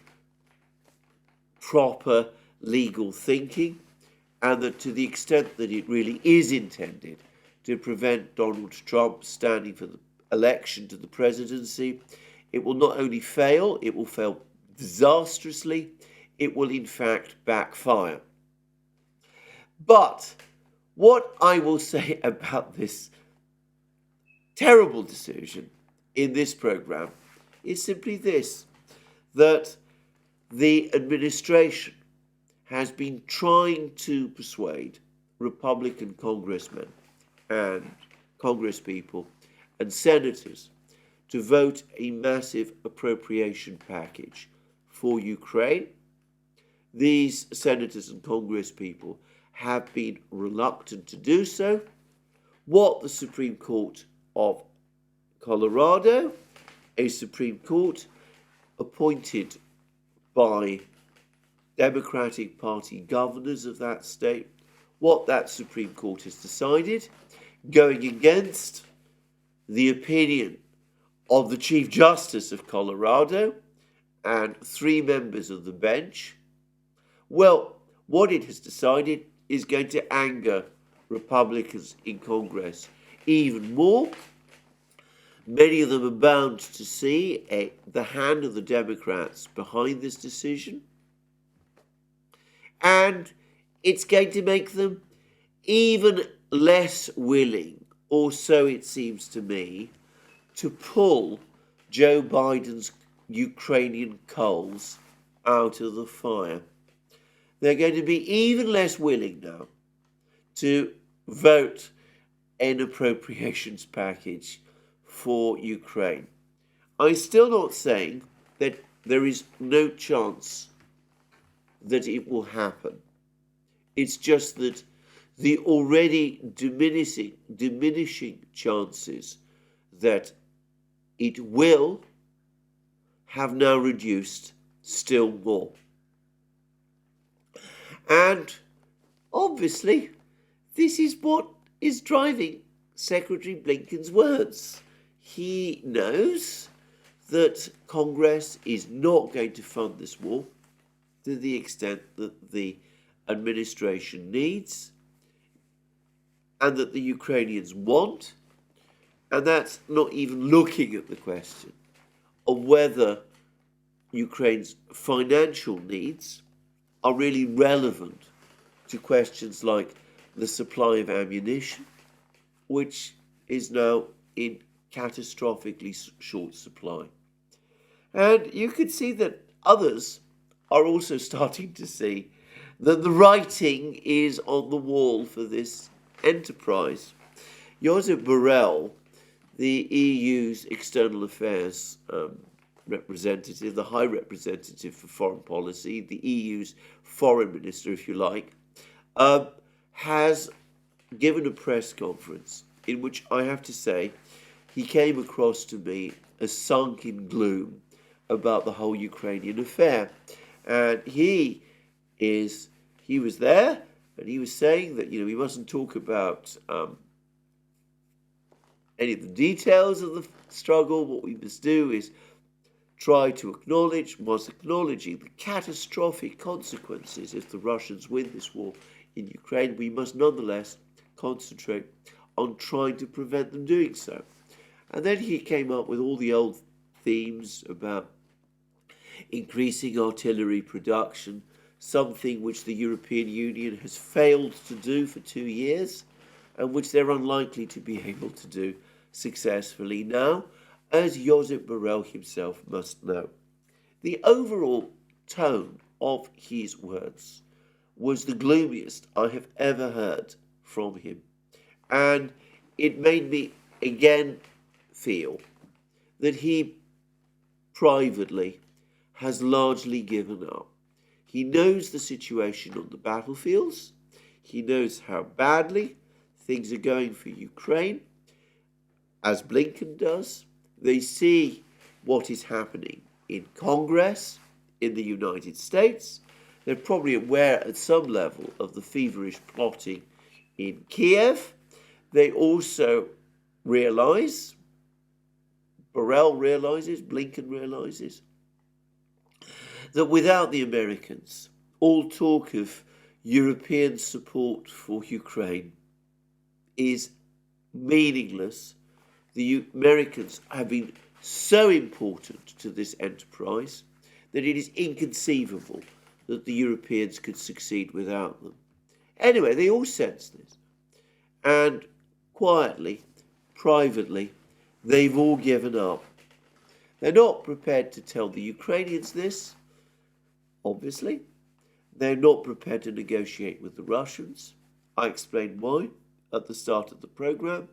A: proper legal thinking, and that to the extent that it really is intended to prevent Donald Trump standing for the election to the presidency, it will not only fail, it will fail disastrously, it will in fact backfire. But what I will say about this terrible decision in this program is simply this, that the administration has been trying to persuade Republican congressmen and congresspeople and senators to vote a massive appropriation package for Ukraine. These senators and congresspeople have been reluctant to do so. What the Supreme Court of Colorado, a Supreme Court appointed by Democratic Party governors of that state, what that Supreme Court has decided, going against the opinion of the Chief Justice of Colorado and 3 members of the bench, well, what it has decided is going to anger Republicans in Congress even more. Many of them are bound to see the hand of the Democrats behind this decision. And it's going to make them even less willing, or so it seems to me, to pull Joe Biden's Ukrainian coals out of the fire. They're going to be even less willing now to vote an appropriations package for Ukraine. I'm still not saying that there is no chance that it will happen. It's just that the already diminishing chances that it will have now reduced still more. And obviously, this is what is driving Secretary Blinken's words. He knows that Congress is not going to fund this war to the extent that the administration needs and that the Ukrainians want, and that's not even looking at the question of whether Ukraine's financial needs are really relevant to questions like the supply of ammunition, which is now in catastrophically short supply. And you can see that others are also starting to see that the writing is on the wall for this enterprise. Josep Borrell, the EU's external affairs representative, the High Representative for Foreign Policy, the EU's foreign minister, if you like, has given a press conference in which I have to say he came across to me as sunk in gloom about the whole Ukrainian affair. And he was there and he was saying that, we mustn't talk about any of the details of the struggle. What we must do is try to acknowledge, whilst acknowledging the catastrophic consequences if the Russians win this war in Ukraine, we must nonetheless concentrate on trying to prevent them doing so. And then he came up with all the old themes about increasing artillery production, something which the European Union has failed to do for 2 years and which they're unlikely to be able to do successfully now, as Josep Borrell himself must know. The overall tone of his words was the gloomiest I have ever heard from him. And it made me again feel that he privately has largely given up. He knows the situation on the battlefields. He knows how badly things are going for Ukraine, as Blinken does. They see what is happening in Congress in the United States. They're probably aware at some level of the feverish plotting in Kiev. They also realize, Borrell realizes, Blinken realizes, that without the Americans, all talk of European support for Ukraine is meaningless. The Americans have been so important to this enterprise that it is inconceivable that the Europeans could succeed without them. Anyway, they all sense this. And quietly, privately, they've all given up. They're not prepared to tell the Ukrainians this, obviously. They're not prepared to negotiate with the Russians. I explained why at the start of the program.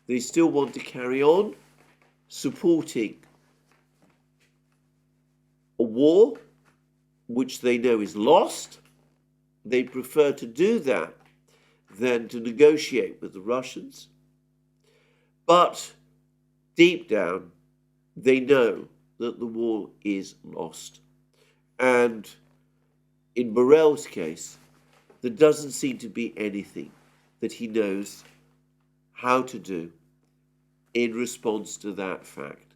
A: They still want to carry on supporting a war which they know is lost. They prefer to do that than to negotiate with the Russians. But deep down, they know that the war is lost. And in Borrell's case, there doesn't seem to be anything that he knows how to do in response to that fact.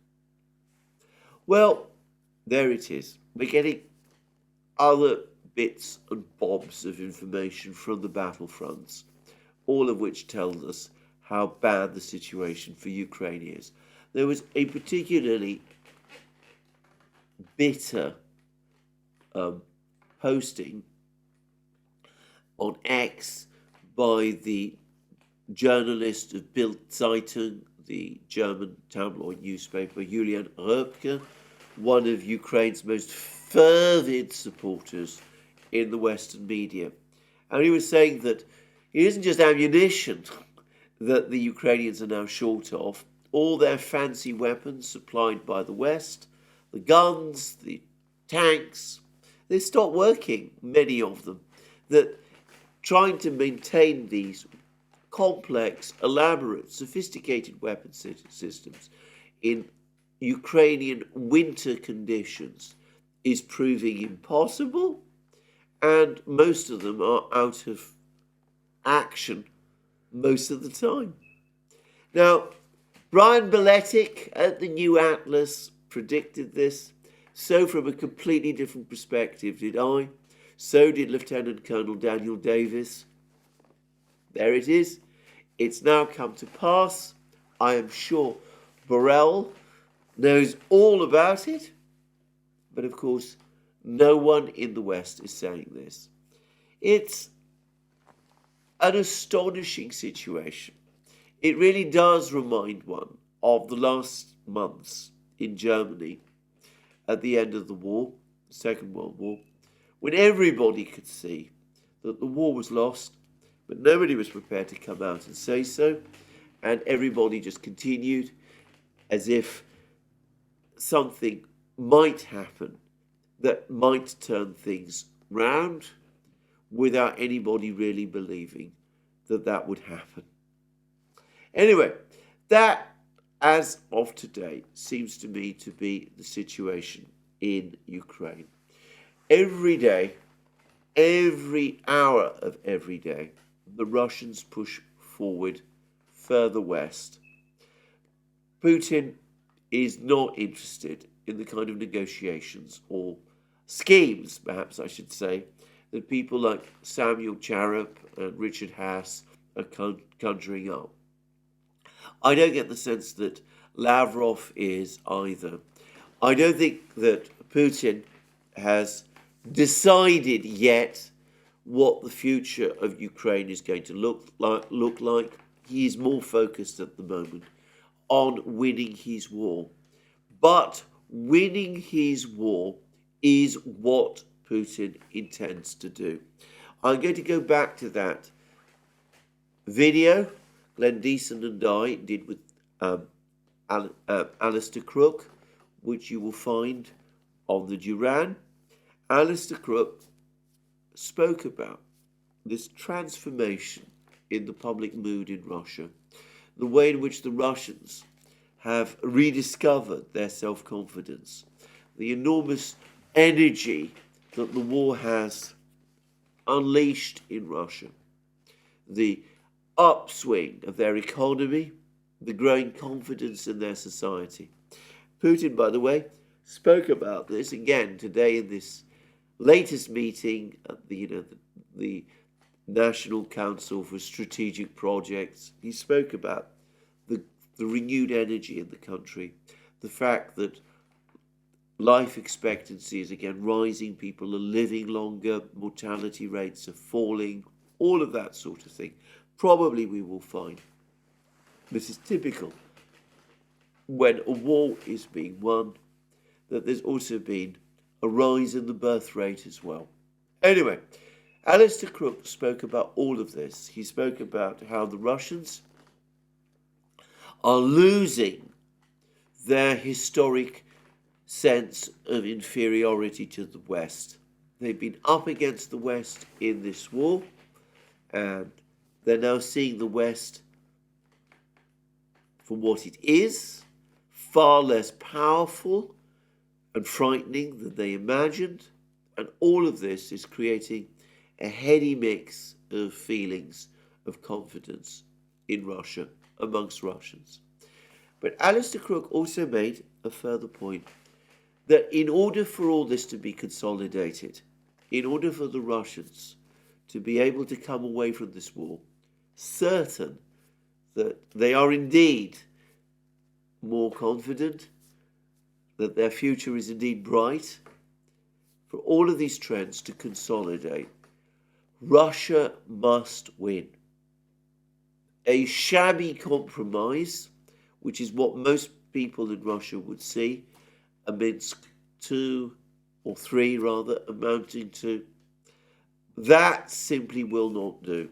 A: Well, there it is. We're getting other bits and bobs of information from the battlefronts, all of which tells us how bad the situation for Ukraine is. There was a particularly bitter posting on X by the journalist of Bild Zeitung, the German tabloid newspaper, Julian Röpke, one of Ukraine's most fervid supporters in the Western media. And he was saying that it isn't just ammunition that the Ukrainians are now short of. All their fancy weapons supplied by the West, the guns, the tanks, they stopped working, many of them. That trying to maintain these complex, elaborate, sophisticated weapon systems in Ukrainian winter conditions is proving impossible, and most of them are out of action most of the time. Now, Brian Beletic at the New Atlas predicted this. So from a completely different perspective did I. So did Lieutenant Colonel Daniel Davis. There it is. It's now come to pass. I am sure Borrell knows all about it. But of course, no one in the West is saying this. It's an astonishing situation. It really does remind one of the last months in Germany at the end of the war, the Second World War, when everybody could see that the war was lost, but nobody was prepared to come out and say so, and everybody just continued as if something might happen that might turn things round without anybody really believing that that would happen. Anyway, that, as of today, seems to me to be the situation in Ukraine. Every day, every hour of every day, the Russians push forward further west. Putin is not interested in the kind of negotiations or schemes, perhaps I should say, that people like Samuel Charap and Richard Haas are conjuring up. I don't get the sense that Lavrov is either. I don't think that Putin has decided yet what the future of Ukraine is going to look like. He is more focused at the moment on winning his war. But winning his war is what Putin intends to do. I'm going to go back to that video Glenn Deason and I did with Alistair Crook, which you will find on the Duran. Alistair Crook spoke about this transformation in the public mood in Russia, the way in which the Russians have rediscovered their self-confidence, the enormous energy that the war has unleashed in Russia, the upswing of their economy, the growing confidence in their society. Putin, by the way, spoke about this again today in this latest meeting at the National Council for Strategic Projects. He spoke about the renewed energy in the country, the fact that life expectancy is again rising, people are living longer, mortality rates are falling, all of that sort of thing. Probably we will find this is typical when a war is being won, that there's also been a rise in the birth rate as well. Anyway, Alistair Crook spoke about all of this. He spoke about how the Russians are losing their historic sense of inferiority to the West. They've been up against the West in this war, and they're now seeing the West for what it is, far less powerful and frightening than they imagined. And all of this is creating a heady mix of feelings of confidence in Russia, amongst Russians. But Alistair Crook also made a further point. that in order for all this to be consolidated, in order for the Russians to be able to come away from this war, certain that they are indeed more confident, that their future is indeed bright, for all of these trends to consolidate, Russia must win. A shabby compromise, which is what most people in Russia would see, a Minsk 2 or 3 rather, amounting to, that simply will not do.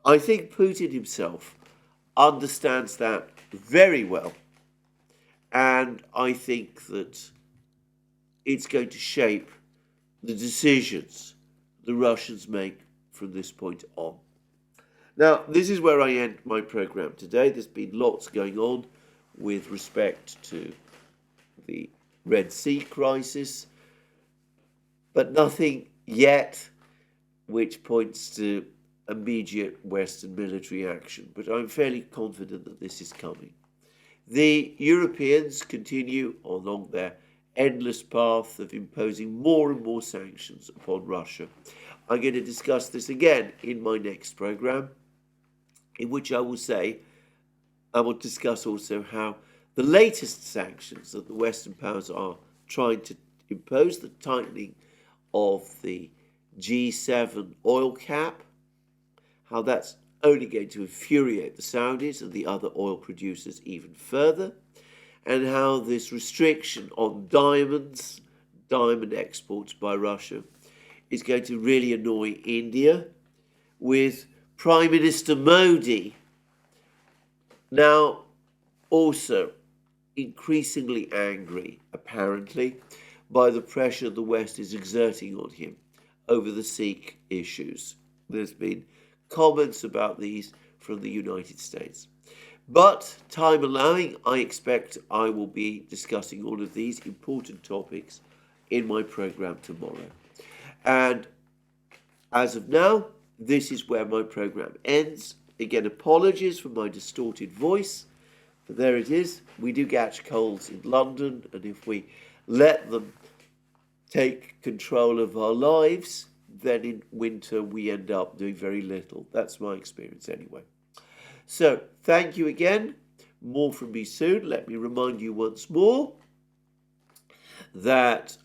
A: I think Putin himself understands that very well, and I think that it's going to shape the decisions the Russians make from this point on. Now, this is where I end my program today. There's been lots going on with respect to the Red Sea crisis, but nothing yet which points to immediate Western military action. But I'm fairly confident that this is coming. The Europeans continue along their endless path of imposing more and more sanctions upon Russia. I'm going to discuss this again in my next program, in which I will discuss also how the latest sanctions that the Western powers are trying to impose, the tightening of the G7 oil cap, how that's only going to infuriate the Saudis and the other oil producers even further, and how this restriction on diamond exports by Russia, is going to really annoy India, with Prime Minister Modi now also increasingly angry, apparently, by the pressure the West is exerting on him over the Sikh issues. There's been comments about these from the United States. But, time allowing, I expect I will be discussing all of these important topics in my program tomorrow. And as of now, this is where my program ends. Again, apologies for my distorted voice, but there it is. We do catch colds in London, and if we let them take control of our lives, then in winter we end up doing very little. That's my experience anyway. So, thank you again. More from me soon. Let me remind you once more that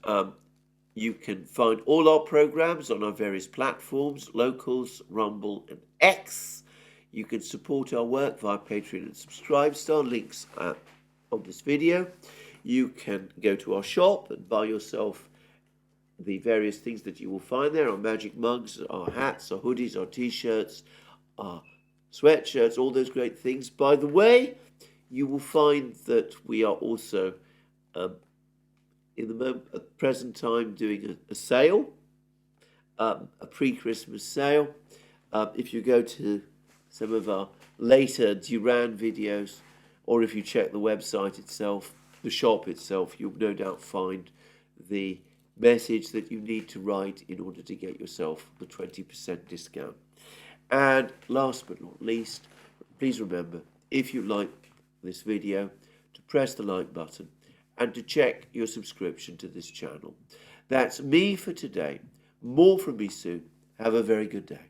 A: you can find all our programs on our various platforms, Locals, Rumble, and X. You can support our work via Patreon and Subscribestar, links on this video. You can go to our shop and buy yourself the various things that you will find there, our magic mugs, our hats, our hoodies, our t-shirts, our sweatshirts, all those great things. By the way, you will find that we are also at the present time doing a sale, a pre-Christmas sale. If you go to some of our later Duran videos, or if you check the website itself, the shop itself, you'll no doubt find the message that you need to write in order to get yourself the 20% discount. And last but not least, please remember, if you like this video, to press the like button and to check your subscription to this channel. That's me for today. More from me soon. Have a very good day.